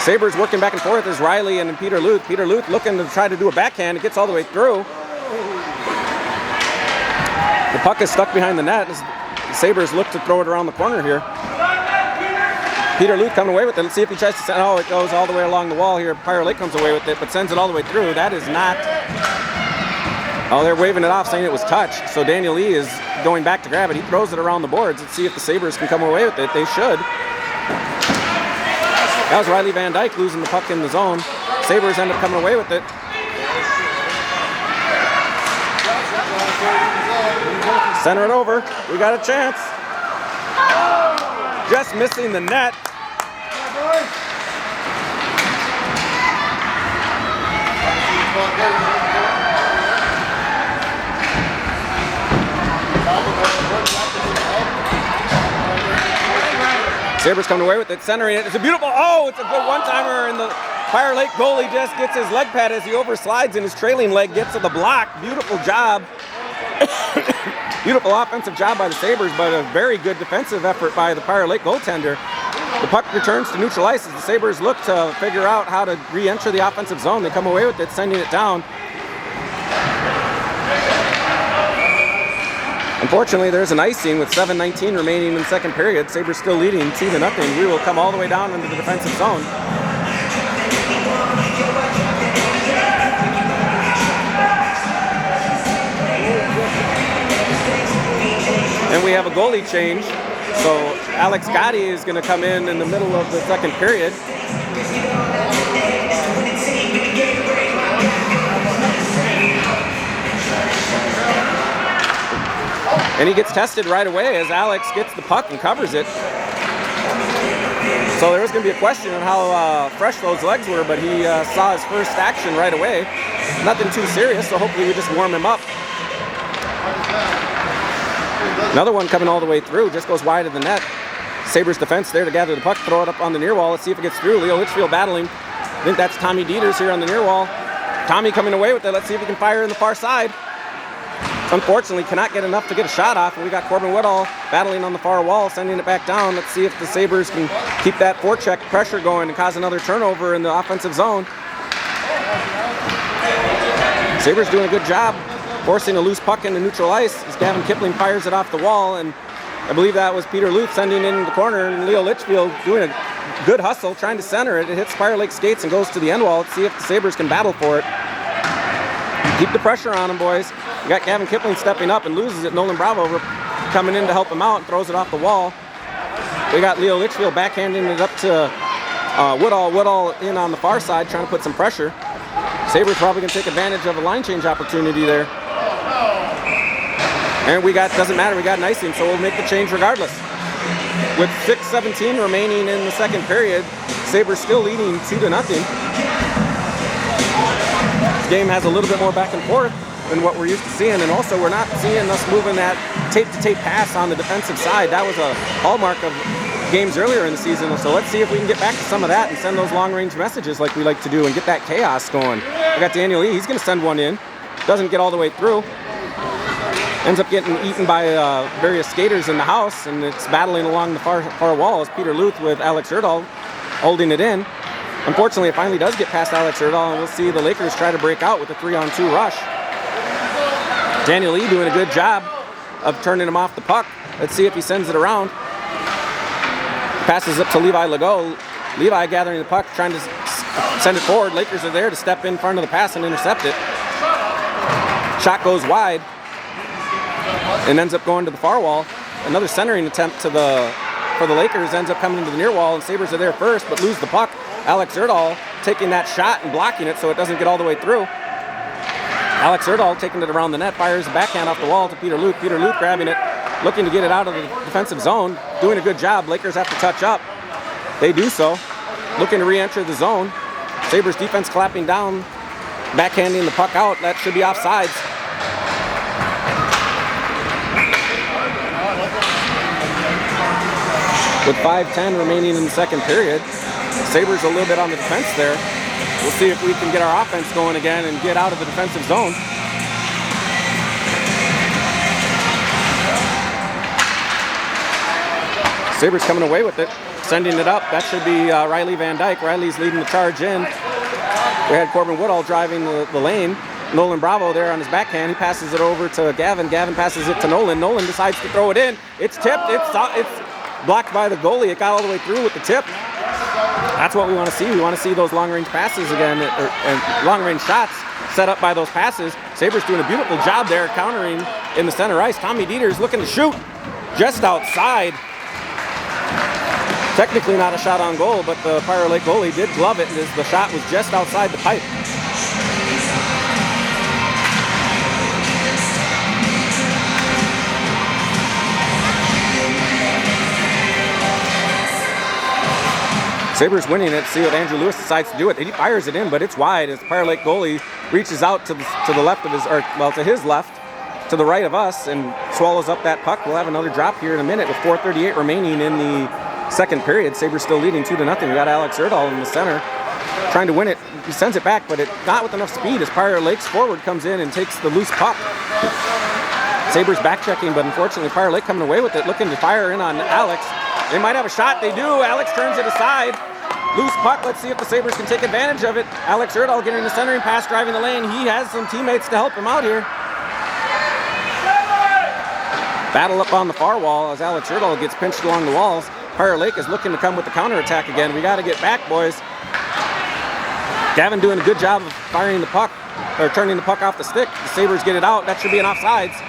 Sabres working back and forth as Riley and Peter Luth. Peter Luth looking to try to do a backhand. It gets all the way through. The puck is stuck behind the net. The Sabres look to throw it around the corner here. Peter Luth coming away with it. Let's see if he tries to send. Oh, it goes all the way along the wall here. Prior Lake comes away with it, but sends it all the way through. That is not. Oh, they're waving it off, saying it was touched. So Daniel Lee is going back to grab it. He throws it around the boards. Let's see if the Sabres can come away with it. They should. That was Riley Van Dyke losing the puck in the zone. Sabres end up coming away with it. Center it over. We got a chance. Just missing the net. Sabres coming away with it, centering it. It's a beautiful, it's a good one-timer, and the Prior Lake goalie just gets his leg pad as he overslides, and his trailing leg gets to the block. Beautiful job. Beautiful offensive job by the Sabres, but a very good defensive effort by the Prior Lake goaltender. The puck returns to neutral ice as the Sabres look to figure out how to re-enter the offensive zone. They come away with it, sending it down. Unfortunately, there's an icing with 7:19 remaining in the second period. Sabres still leading 2-0. We will come all the way down into the defensive zone. And we have a goalie change. So Alex Gotti is going to come in the middle of the second period. And he gets tested right away as Alex gets the puck and covers it. So there was going to be a question on how fresh those legs were, but he saw his first action right away. Nothing too serious, so hopefully we just warm him up. Another one coming all the way through, just goes wide of the net. Sabres defense there to gather the puck, throw it up on the near wall. Let's see if it gets through. Leo Litchfield battling. I think that's Tommy Dieters here on the near wall. Tommy coming away with it. Let's see if he can fire in the far side. unfortunately cannot get enough to get a shot off. And we got Corbin Woodall battling on the far wall, sending it back down. Let's see if the Sabres can keep that forecheck pressure going and cause another turnover in the offensive zone. Sabres doing a good job forcing a loose puck into neutral ice as Gavin Kipling fires it off the wall, and I believe that was Peter Luth sending it in the corner, and Leo Litchfield doing a good hustle, trying to center it. It hits Fire Lake skates and goes to the end wall. Let's see if the Sabres can battle for it. Keep the pressure on them, boys. We got Gavin Kipling stepping up and loses it. Nolan Bravo coming in to help him out and throws it off the wall. We got Leo Litchfield backhanding it up to Woodall. Woodall in on the far side, trying to put some pressure. Sabres probably going to take advantage of a line change opportunity there. And doesn't matter, we got an icing, so we'll make the change regardless. With 6:17 remaining in the second period, Sabres still leading 2-0. This game has a little bit more back and forth than what we're used to seeing, and also we're not seeing us moving that tape-to-tape pass on the defensive side. That was a hallmark of games earlier in the season, so let's see if we can get back to some of that and send those long-range messages like we like to do and get that chaos going. We got Daniel Lee, he's going to send one in. Doesn't get all the way through. Ends up getting eaten by various skaters in the house, and it's battling along the far wall as Peter Luth with Alex Erdahl holding it in. Unfortunately, it finally does get past Alex Erdahl, and we'll see the Lakers try to break out with a 3-on-2 rush. Daniel Lee doing a good job of turning him off the puck. Let's see if he sends it around. Passes up to Levi Legault. Levi gathering the puck, trying to send it forward. Lakers are there to step in front of the pass and intercept it. Shot goes wide and ends up going to the far wall. Another centering attempt for the Lakers ends up coming into the near wall, and Sabres are there first but lose the puck. Alex Erdahl taking that shot and blocking it so it doesn't get all the way through. Alex Erdahl taking it around the net, fires a backhand off the wall to Peter Luth. Peter Luth grabbing it, looking to get it out of the defensive zone, doing a good job. Lakers have to touch up. They do so, looking to re-enter the zone. Sabres defense clapping down, backhanding the puck out. That should be offsides. With 5:10 remaining in the second period, Sabres a little bit on the defense there. We'll see if we can get our offense going again and get out of the defensive zone. Sabres coming away with it, sending it up. That should be Riley Van Dyke. Riley's leading the charge in. We had Corbin Woodall driving the lane. Nolan Bravo there on his backhand. He passes it over to Gavin. Gavin passes it to Nolan. Nolan decides to throw it in. It's tipped. It's blocked by the goalie. It got all the way through with the tip. That's what we want to see. We want to see those long-range passes again, and long-range shots set up by those passes. Sabres doing a beautiful job there, countering in the center ice. Tommy Dieters looking to shoot just outside. Technically not a shot on goal, but the Fire Lake goalie did glove it as the shot was just outside the pipe. Sabres winning it. See what Andrew Lewis decides to do it. He fires it in, but it's wide as the Fire Lake goalie reaches out to the left of his, or well, to his left, to the right of us, and swallows up that puck. We'll have another drop here in a minute with 4:38 remaining in the second period. Sabres still leading 2-0. We got Alex Erdahl in the center trying to win it. He sends it back, but not with enough speed as Fire Lake's forward comes in and takes the loose puck. Sabres back checking, but unfortunately Fire Lake coming away with it, looking to fire in on Alex. They might have a shot. They do. Alex turns it aside. Loose puck. Let's see if the Sabres can take advantage of it. Alex Erdahl getting the centering pass, driving the lane. He has some teammates to help him out here. Battle up on the far wall as Alex Erdahl gets pinched along the walls. Fire Lake is looking to come with the counterattack again. We got to get back, boys. Gavin doing a good job of firing the puck, or turning the puck off the stick. The Sabres get it out. That should be an offsides.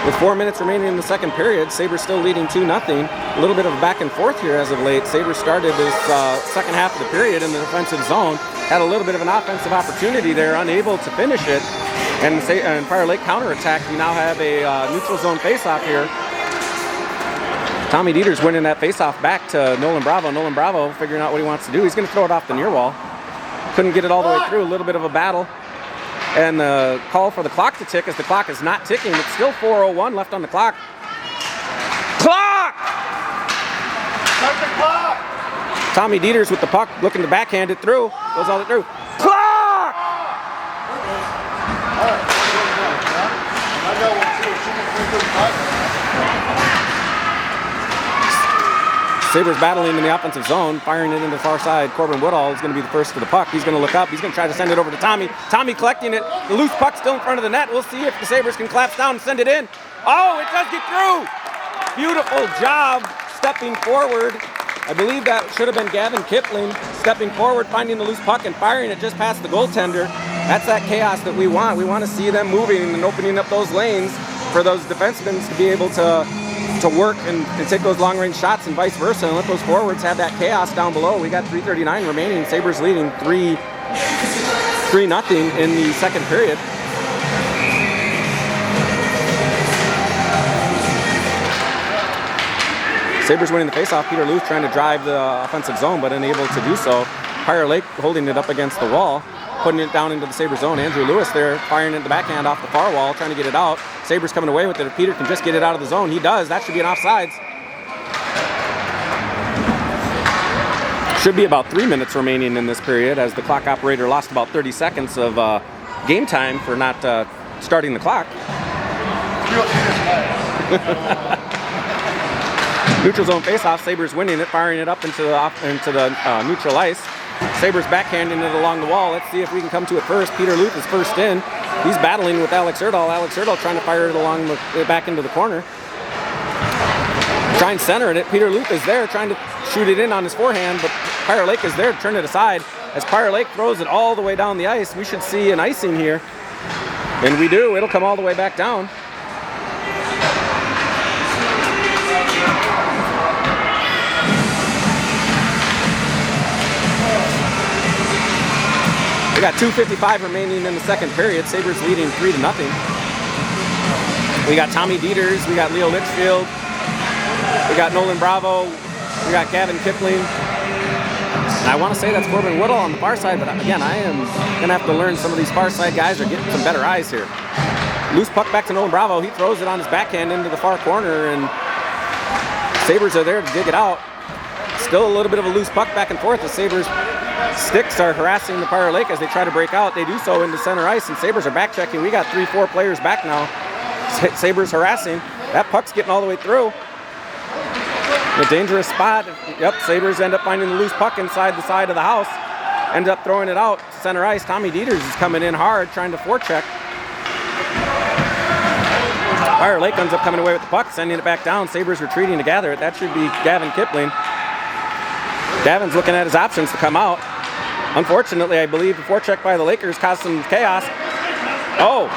With 4 minutes remaining in the second period, Sabres still leading 2-0. A little bit of a back and forth here as of late. Sabres started this second half of the period in the defensive zone. Had a little bit of an offensive opportunity there, unable to finish it. And Fire Lake counterattack. We now have a neutral zone faceoff here. Tommy Dieters winning that faceoff back to Nolan Bravo. Nolan Bravo figuring out what he wants to do. He's going to throw it off the near wall. Couldn't get it all the way through. A little bit of a battle. And the call for the clock to tick as the clock is not ticking. It's still 4:01 left on the clock. Clock! Start the clock! Tommy Dieters with the puck, looking to backhand it through. Goes all the way through. Clock! Sabers battling in the offensive zone, firing it into the far side. Corbin Woodall is going to be the first to the puck. He's going to look up. He's going to try to send it over to Tommy. Tommy collecting it. The loose puck still in front of the net. We'll see if the Sabers can collapse down and send it in. Oh, it does get through. Beautiful job stepping forward. I believe that should have been Gavin Kipling stepping forward, finding the loose puck and firing it just past the goaltender. That's that chaos that we want. We want to see them moving and opening up those lanes for those defensemen to be able to work and take those long-range shots and vice versa, and let those forwards have that chaos down below. We got 3:39 remaining. Sabres leading 3-0 in the second period. Sabres winning the faceoff. Peter Luth trying to drive the offensive zone, but unable to do so. Pirate Lake holding it up against the wall, putting it down into the Sabres zone. Andrew Lewis there firing it the backhand off the far wall, trying to get it out. Sabres coming away with it. If Peter can just get it out of the zone, he does. That should be an offsides. Should be about 3 minutes remaining in this period, as the clock operator lost about 30 seconds of game time for not starting the clock. Neutral zone faceoff. Sabres winning it, firing it up into the neutral ice. Sabres backhanding it along the wall. Let's see if we can come to it first. Peter Luth is first in. He's battling with Alex Erdahl. Alex Erdahl trying to fire it along back into the corner. Trying center it. Peter Luth is there trying to shoot it in on his forehand, but Pirate Lake is there to turn it aside. As Pirate Lake throws it all the way down the ice, we should see an icing here. And we do. It'll come all the way back down. We got 2:55 remaining in the second period. Sabres leading 3-0. We got Tommy Dieters, we got Leo Litchfield, we got Nolan Bravo, we got Gavin Kipling. And I want to say that's Corbin Woodall on the far side, but again, I am going to have to learn some of these far side guys are getting some better eyes here. Loose puck back to Nolan Bravo. He throws it on his backhand into the far corner, and Sabres are there to dig it out. Still a little bit of a loose puck back and forth. The Sabres sticks are harassing the Pirate Lake as they try to break out. They do so into center ice, and Sabres are back checking. We got 3-4 players back now. Sabres harassing. That puck's getting all the way through. A dangerous spot. Yep, Sabres end up finding the loose puck inside the side of the house. End up throwing it out to center ice. Tommy Dieters is coming in hard, trying to forecheck. Pirate Lake ends up coming away with the puck, sending it back down. Sabres retreating to gather it. That should be Gavin Kipling. Gavin's looking at his options to come out. Unfortunately, I believe the forecheck by the Lakers caused some chaos. Oh!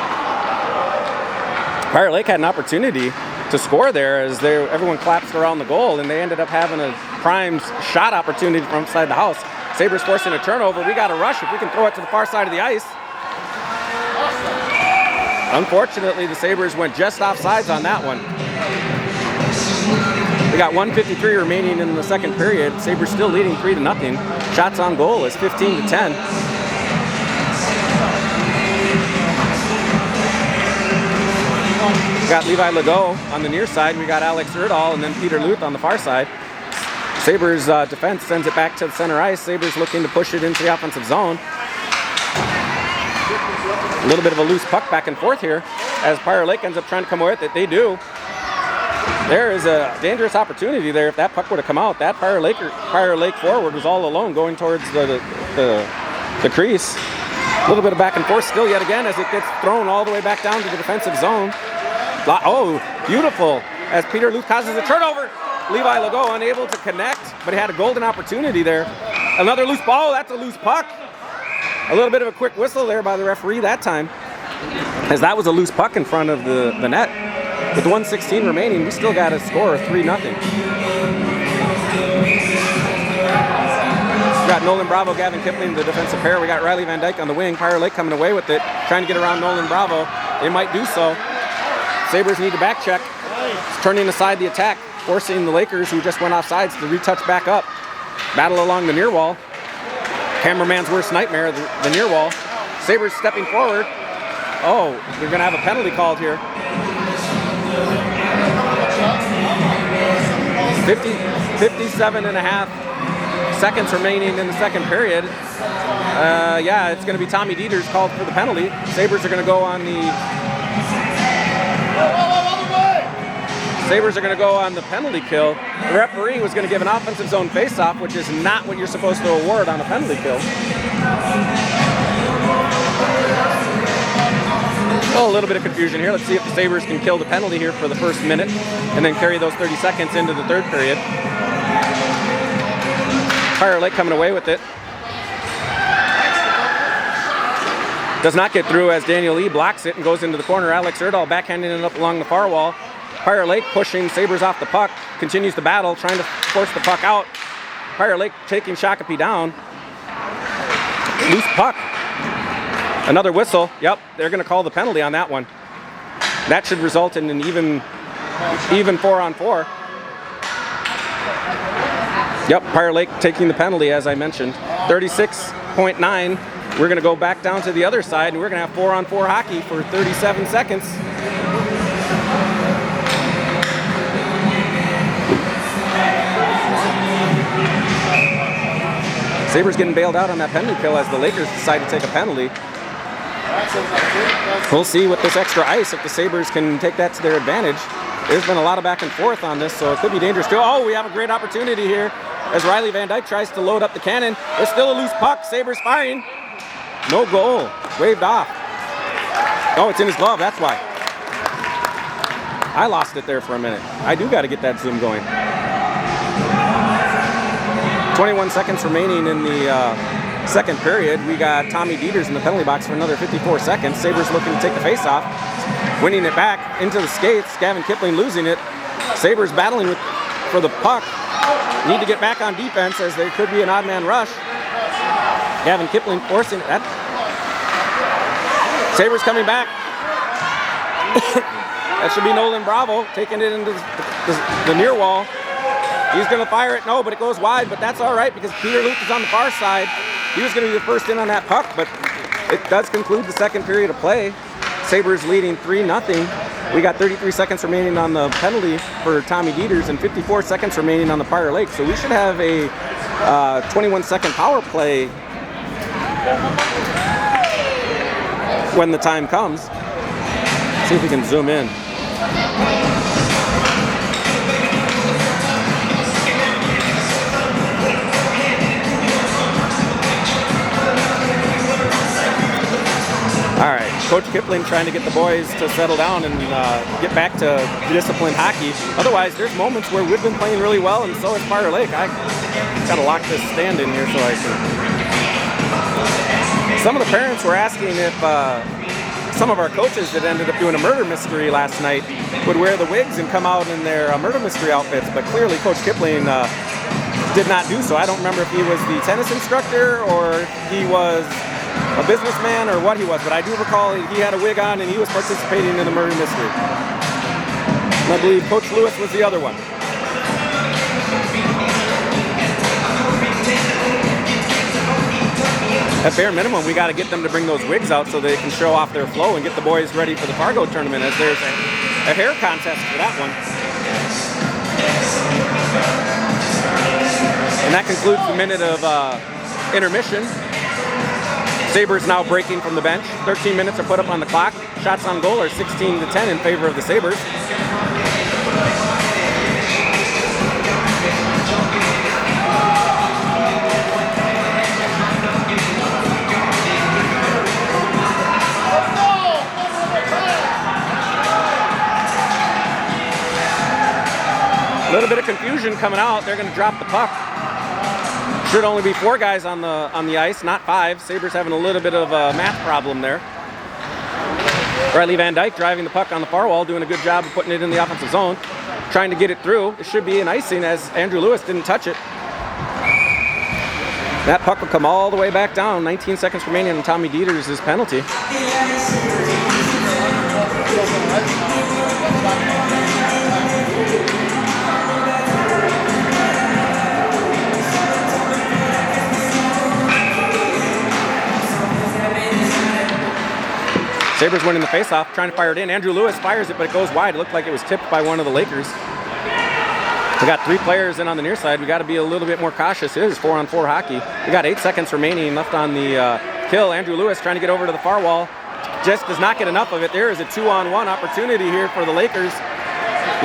Pirate Lake had an opportunity to score there as everyone collapsed around the goal, and they ended up having a prime shot opportunity from inside the house. Sabres forcing a turnover. We got to rush if we can throw it to the far side of the ice. Unfortunately, the Sabres went just offsides on that one. We got 1:53 remaining in the second period. Sabres still leading 3-0. Shots on goal is 15-10. We got Levi Legault on the near side. We got Alex Erdahl and then Peter Luth on the far side. Sabres defense sends it back to the center ice. Sabres looking to push it into the offensive zone. A little bit of a loose puck back and forth here as Pirate Lake ends up trying to come away with it. They do. There is a dangerous opportunity there. If that puck would have come out, that Pirate Lake forward was all alone going towards the crease. A little bit of back and forth still yet again as it gets thrown all the way back down to the defensive zone. Oh, beautiful. As Peter Luth causes a turnover. Levi Legault unable to connect, but he had a golden opportunity there. Another loose ball. That's a loose puck. A little bit of a quick whistle there by the referee that time, as that was a loose puck in front of the net. With 1:16 remaining, we still got a score of 3-0. We got Nolan Bravo, Gavin Kipling, the defensive pair. We got Riley Van Dyke on the wing. Pirate Lake coming away with it, trying to get around Nolan Bravo. They might do so. Sabres need to back check. It's turning aside the attack, forcing the Lakers, who just went offsides, to retouch back up. Battle along the near wall. Cameraman's worst nightmare, the near wall. Sabres stepping forward. Oh, they're going to have a penalty called here. 57 and a half seconds remaining in the second period. Yeah, it's going to be Tommy Dieters called for the penalty. Sabres are going to go on the... Sabers are going to go on the penalty kill. The referee was going to give an offensive zone face-off, which is not what you're supposed to award on a penalty kill. Oh, a little bit of confusion here. Let's see if the Sabers can kill the penalty here for the first minute and then carry those 30 seconds into the third period. Fire Lake coming away with it. Does not get through as Daniel Lee blocks it and goes into the corner. Alex Erdahl backhanding it up along the far wall. Fire Lake pushing Sabers off the puck, continues the battle, trying to force the puck out. Fire Lake taking Shakopee down. Loose puck. Another whistle. Yep, they're going to call the penalty on that one. That should result in an even 4-on-4. Yep, Fire Lake taking the penalty, as I mentioned. 36.9. We're going to go back down to the other side, and we're going to have 4-on-4 hockey for 37 seconds. Sabres getting bailed out on that penalty kill as the Lakers decide to take a penalty. We'll see with this extra ice if the Sabres can take that to their advantage. There's been a lot of back and forth on this, so it could be dangerous too. Oh, we have a great opportunity here as Riley Van Dyke tries to load up the cannon. There's still a loose puck. Sabres firing. No goal. Waved off. Oh, it's in his glove. That's why. I lost it there for a minute. I do got to get that zoom going. 21 seconds remaining in the second period. We got Tommy Dieters in the penalty box for another 54 seconds. Sabres looking to take the face-off. Winning it back into the skates. Gavin Kipling losing it. Sabres battling for the puck. Need to get back on defense as there could be an odd man rush. Gavin Kipling forcing it. Sabres coming back. That should be Nolan Bravo taking it into the near wall. He's going to fire it. No, but it goes wide, but that's all right because Peter Luke is on the far side. He was going to be the first in on that puck, but it does conclude the second period of play. Sabres leading 3-0. We got 33 seconds remaining on the penalty for Tommy Dieters and 54 seconds remaining on the Fire Lake. So we should have a 21-second power play when the time comes. See if we can zoom in. All right, Coach Kipling trying to get the boys to settle down and get back to disciplined hockey. Otherwise, there's moments where we've been playing really well, and so has Fire Lake. I got to lock this stand in here so I can. Some of the parents were asking if some of our coaches that ended up doing a murder mystery last night would wear the wigs and come out in their murder mystery outfits, but clearly Coach Kipling did not do so. I don't remember if he was the tennis instructor or if he was a businessman or what he was, but I do recall he had a wig on and he was participating in the murder mystery. And I believe Coach Lewis was the other one. At bare minimum, we got to get them to bring those wigs out so they can show off their flow and get the boys ready for the Fargo tournament, as there's a hair contest for that one. And that concludes the minute of intermission. Sabres now breaking from the bench. 13 minutes are put up on the clock. Shots on goal are 16-10 in favor of the Sabres. A little bit of confusion coming out. They're going to drop the puck. Should only be 4 guys on the ice, not 5. Sabres having a little bit of a math problem there. Riley Van Dyke driving the puck on the far wall, doing a good job of putting it in the offensive zone, trying to get it through. It should be an icing as Andrew Lewis didn't touch it. That puck will come all the way back down. 19 seconds remaining on Tommy Dieters' penalty. Sabres winning the faceoff, trying to fire it in. Andrew Lewis fires it, but it goes wide. It looked like it was tipped by one of the Lakers. We got 3 players in on the near side. We got to be a little bit more cautious. It is 4-on-4 hockey. We got 8 seconds remaining left on the kill. Andrew Lewis trying to get over to the far wall. Just does not get enough of it. There is a 2-on-1 opportunity here for the Lakers.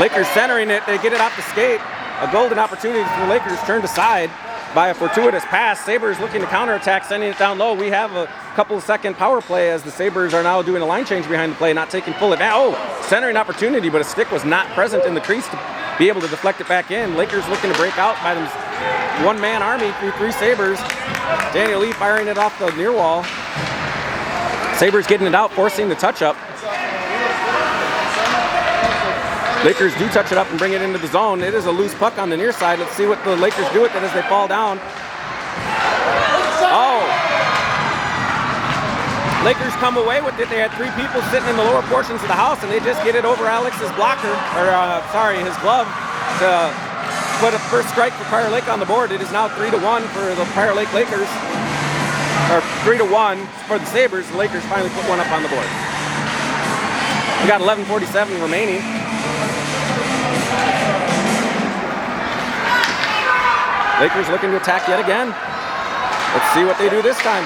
Lakers centering it. They get it off the skate. A golden opportunity for the Lakers turned aside by a fortuitous pass. Sabers looking to counterattack, sending it down low. We have a couple of second power play as the Sabers are now doing a line change behind the play, not taking full advantage. Oh, centering opportunity, but a stick was not present in the crease to be able to deflect it back in. Lakers looking to break out by them. One-man army through 3 Sabers. Daniel Lee firing it off the near wall. Sabers getting it out, forcing the touch-up. Lakers do touch it up and bring it into the zone. It is a loose puck on the near side. Let's see what the Lakers do with it as they fall down. Oh! Lakers come away with it. They had 3 people sitting in the lower portions of the house, and they just get it over Alex's blocker, or his glove, to put a first strike for Prior Lake on the board. It is now 3-1 for the Prior Lake Lakers, or 3-1 for the Sabers. The Lakers finally put one up on the board. We got 11:47 remaining. Lakers looking to attack yet again. Let's see what they do this time.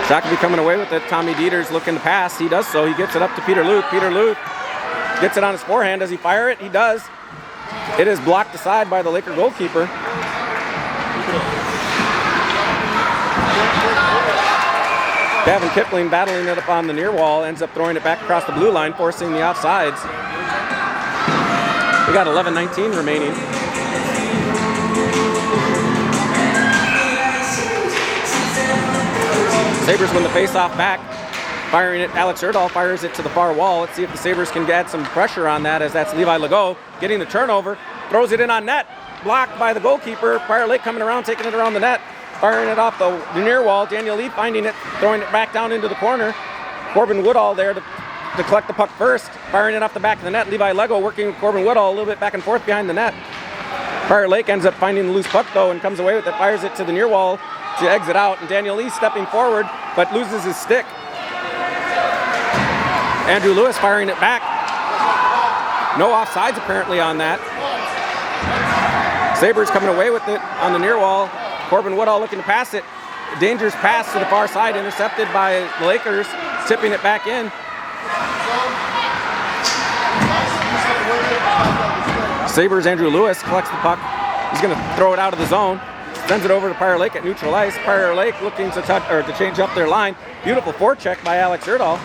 Shakopee coming away with it. Tommy Dieters looking to pass. He does so. He gets it up to Peter Luth. Peter Luth gets it on his forehand. Does he fire it? He does. It is blocked aside by the Laker goalkeeper. Gavin Kipling battling it up on the near wall, ends up throwing it back across the blue line, forcing the offsides. We got 11:19 remaining. Sabers win the face-off back, firing it. Alex Erdahl fires it to the far wall. Let's see if the Sabers can add some pressure on that, as that's Levi Legault getting the turnover, throws it in on net, blocked by the goalkeeper. Prior Lake coming around, taking it around the net, firing it off the near wall. Daniel Lee finding it, throwing it back down into the corner. Corbin Woodall there to collect the puck first, firing it off the back of the net. Levi Legault working with Corbin Woodall a little bit back and forth behind the net. Prior Lake ends up finding the loose puck though and comes away with it, fires it to the near wall to exit out. And Daniel Lee stepping forward but loses his stick. Andrew Lewis firing it back. No offsides apparently on that. Sabers coming away with it on the near wall. Corbin Woodall looking to pass it. Dangerous pass to the far side, intercepted by the Lakers, tipping it back in. Sabers Andrew Lewis collects the puck. He's going to throw it out of the zone. Sends it over to Prior Lake at neutral ice. Prior Lake looking to to change up their line. Beautiful forecheck by Alex Erdahl.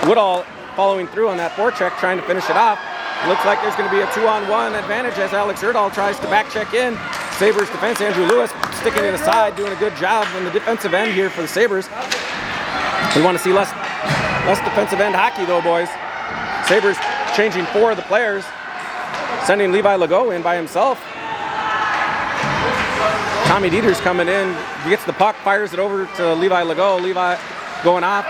Woodall following through on that forecheck, trying to finish it off. Looks like there's going to be a 2-on-1 advantage as Alex Erdahl tries to back check in. Sabers defense, Andrew Lewis sticking it aside, doing a good job on the defensive end here for the Sabers. We want to see less defensive end hockey though, boys. Sabers changing 4 of the players, sending Levi Legault in by himself. Tommy Dieters coming in, he gets the puck, fires it over to Levi Legault. Levi going off.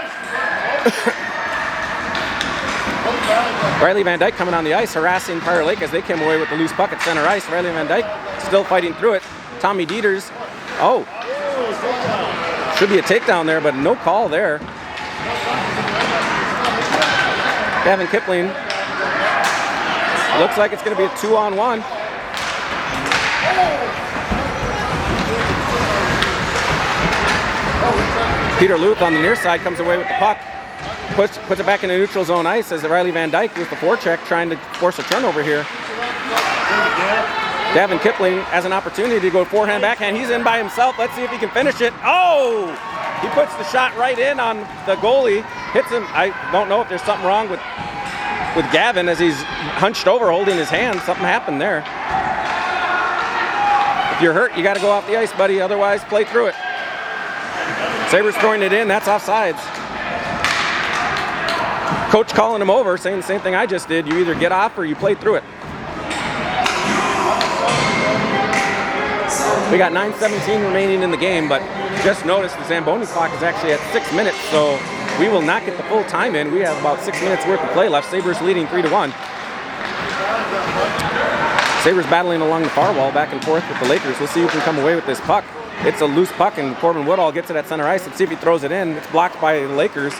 Riley Van Dyke coming on the ice, harassing Prior Lake as they came away with the loose puck at center ice. Riley Van Dyke still fighting through it. Tommy Dieters, should be a takedown there, but no call there. Gavin Kipling, looks like it's going to be a 2-on-1. Peter Luth on the near side comes away with the puck. Puts it back in the neutral zone ice as Riley Van Dyke with the forecheck trying to force a turnover here. Gavin Kipling has an opportunity to go forehand, backhand. He's in by himself. Let's see if he can finish it. Oh! He puts the shot right in on the goalie. Hits him. I don't know if there's something wrong with Gavin as he's hunched over holding his hand. Something happened there. If you're hurt, you got to go off the ice, buddy. Otherwise, play through it. Sabres throwing it in. That's offsides. Coach calling him over, saying the same thing I just did. You either get off or you play through it. We got 9:17 remaining in the game, but just noticed the Zamboni clock is actually at 6 minutes, so we will not get the full time in. We have about 6 minutes worth of play left. Sabres leading 3-1. Sabres battling along the far wall, back and forth with the Lakers. We'll see who can come away with this puck. It's a loose puck, and Corbin Woodall gets it at center ice. Let's see if he throws it in. It's blocked by the Lakers,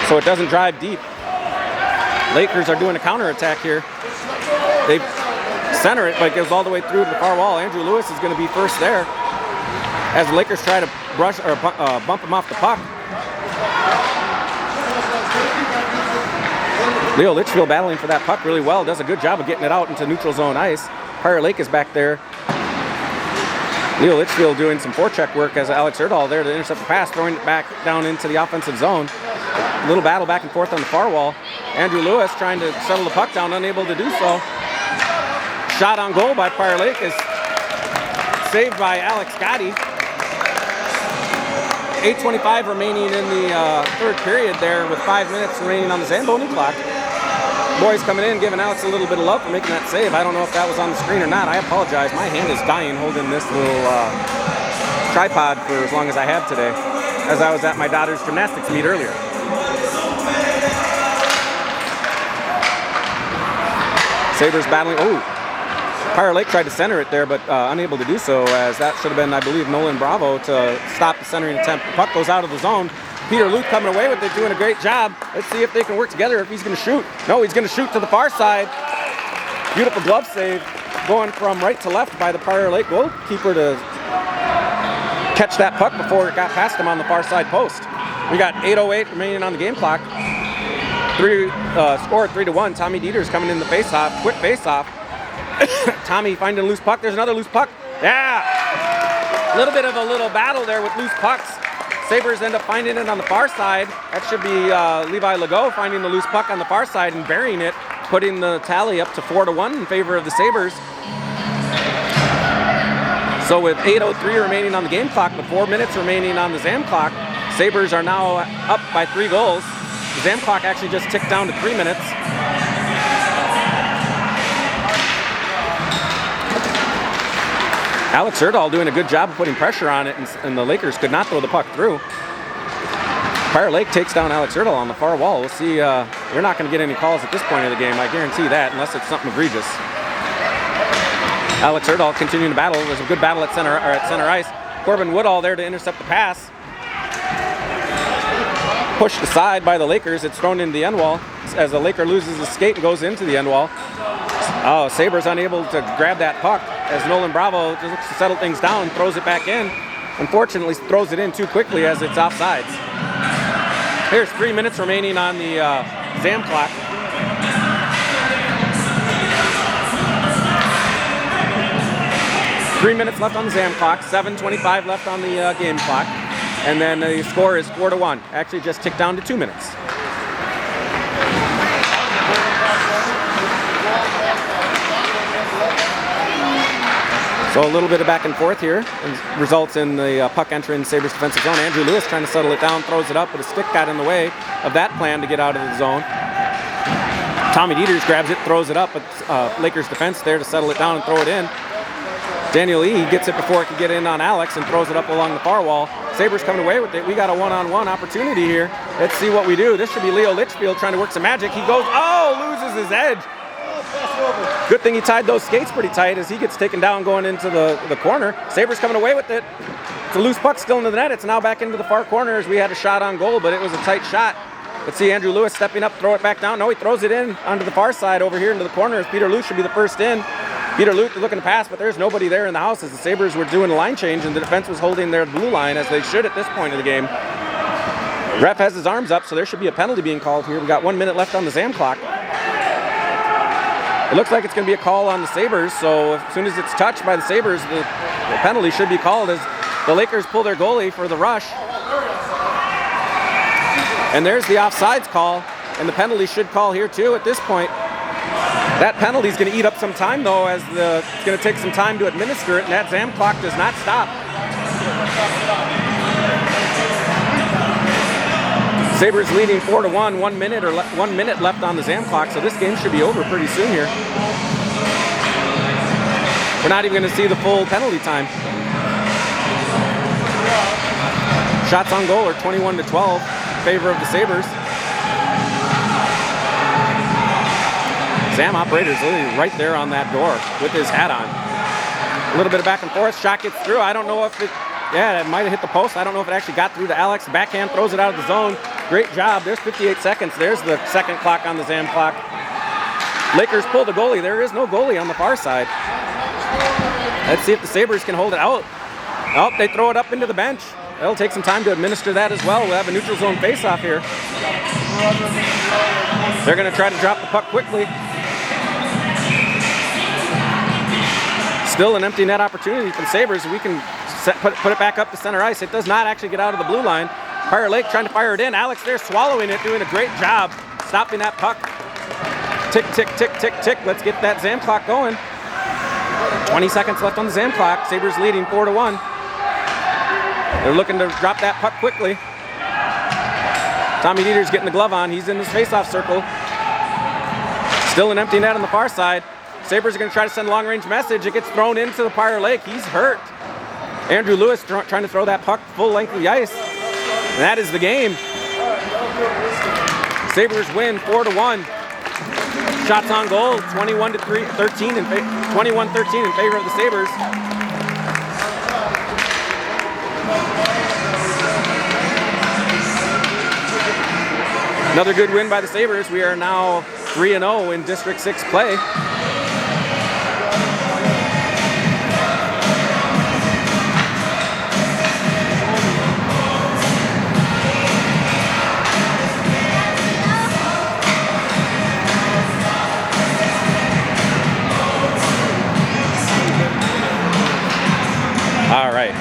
so it doesn't drive deep. Lakers are doing a counterattack here. They center it, but it goes all the way through to the far wall. Andrew Lewis is going to be first there as the Lakers try to brush or bump him off the puck. Leo Litchfield battling for that puck really well. Does a good job of getting it out into neutral zone ice. Prior Lake is back there. Leo Litchfield doing some forecheck work as Alex Erdahl there to intercept the pass, throwing it back down into the offensive zone. A little battle back and forth on the far wall. Andrew Lewis trying to settle the puck down, unable to do so. Shot on goal by Prior Lake is saved by Alex Gotti. 8:25 remaining in the third period there with 5 minutes remaining on the Zamboni clock. Boys coming in, giving Alex a little bit of love for making that save. I don't know if that was on the screen or not. I apologize. My hand is dying holding this little tripod for as long as I have today, as I was at my daughter's gymnastics meet earlier. Sabers battling. Oh, Prior Lake tried to center it there, but unable to do so, as that should have been, I believe, Nolan Bravo to stop the centering attempt. The puck goes out of the zone. Peter Luke coming away with it, doing a great job. Let's see if they can work together, if he's going to shoot. No, he's going to shoot to the far side. Beautiful glove save, going from right to left by the Prior Lake goalkeeper to catch that puck before it got past him on the far side post. We got 8:08 remaining on the game clock. Score 3-1. Tommy Dieters coming in the face-off, quick face-off. Tommy finding a loose puck. There's another loose puck. Yeah! A little bit of a little battle there with loose pucks. Sabers end up finding it on the far side. That should be Levi Legault finding the loose puck on the far side and burying it, putting the tally up to 4-1 in favor of the Sabers. So with 8:03 remaining on the game clock, but 4 minutes remaining on the Zam clock, Sabers are now up by 3 goals. The Zam clock actually just ticked down to 3 minutes. Alex Erdahl doing a good job of putting pressure on it, and the Lakers could not throw the puck through. Prior Lake takes down Alex Erdahl on the far wall. We'll see. We're not going to get any calls at this point of the game. I guarantee that, unless it's something egregious. Alex Erdahl continuing to battle. There's a good battle at center ice. Corbin Woodall there to intercept the pass. Pushed aside by the Lakers. It's thrown into the end wall as the Laker loses the skate and goes into the end wall. Oh, Sabres unable to grab that puck as Nolan Bravo just looks to settle things down, throws it back in. Unfortunately, throws it in too quickly as it's offsides. Here's 3 minutes remaining on the Zam clock. Three minutes left on the Zam clock, 7:25 left on the game clock. And then the score is 4-1. Actually just ticked down to 2 minutes. So a little bit of back and forth here and results in the puck entering Sabres defensive zone. Andrew Lewis trying to settle it down, throws it up, but a stick got in the way of that plan to get out of the zone. Tommy Dieters grabs it, throws it up, but Lakers defense there to settle it down and throw it in. Daniel Lee gets it before it can get in on Alex and throws it up along the far wall. Sabres coming away with it. We got a one-on-one opportunity here. Let's see what we do. This should be Leo Litchfield trying to work some magic. He goes, loses his edge. Good thing he tied those skates pretty tight as he gets taken down going into the corner. Sabres coming away with it. It's a loose puck still into the net. It's now back into the far corner as we had a shot on goal, but it was a tight shot. Let's see Andrew Lewis stepping up, throw it back down. No, he throws it in onto the far side over here into the corner as Peter Luke should be the first in. Peter Luke looking to pass, but there's nobody there in the house as the Sabres were doing a line change and the defense was holding their blue line as they should at this point of the game. Ref has his arms up, so there should be a penalty being called here. We got 1 minute left on the Zam clock. It looks like it's going to be a call on the Sabres, so as soon as it's touched by the Sabres, the penalty should be called as the Lakers pull their goalie for the rush. And there's the offsides call, and the penalty should call here too at this point. That penalty is going to eat up some time though, as it's going to take some time to administer it, and that Zam clock does not stop. Sabres leading 4-1, 1 minute left on the Zam clock, so this game should be over pretty soon here. We're not even going to see the full penalty time. Shots on goal are 21-12 in favor of the Sabres. Zam operator's literally right there on that door with his hat on. A little bit of back and forth. Shot gets through. I don't know if it might have hit the post. I don't know if it actually got through to Alex. Backhand throws it out of the zone. Great job. There's 58 seconds. There's the second clock on the Zam clock. Lakers pull the goalie. There is no goalie on the far side. Let's see if the Sabres can hold it out. Oh, they throw it up into the bench. It'll take some time to administer that as well. We'll have a neutral zone face-off here. They're going to try to drop the puck quickly. Still an empty net opportunity for the Sabres. We can put it back up to center ice. It does not actually get out of the blue line. Pirate Lake trying to fire it in. Alex there swallowing it, doing a great job stopping that puck. Tick, tick, tick, tick, tick. Let's get that Zam clock going. 20 seconds left on the Zam clock. Sabres leading 4-1. They're looking to drop that puck quickly. Tommy Dieter's getting the glove on. He's in his face-off circle. Still an empty net on the far side. Sabres are going to try to send a long-range message. It gets thrown into the Pirate Lake. He's hurt. Andrew Lewis trying to throw that puck full length of the ice. And that is the game. Sabres win 4-1. Shots on goal, 21-13 in 21-13 in favor of the Sabres. Another good win by the Sabres. We are now 3-0 in District 6 play. All right.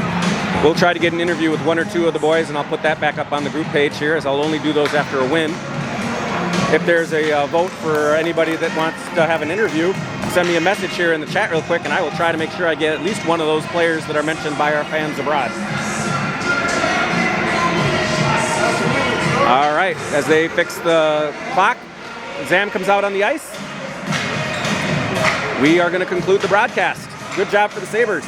We'll try to get an interview with one or two of the boys, and I'll put that back up on the group page here, as I'll only do those after a win. If there's a vote for anybody that wants to have an interview, send me a message here in the chat real quick, and I will try to make sure I get at least one of those players that are mentioned by our fans abroad. All right. As they fix the clock, Zam comes out on the ice. We are going to conclude the broadcast. Good job for the Sabres.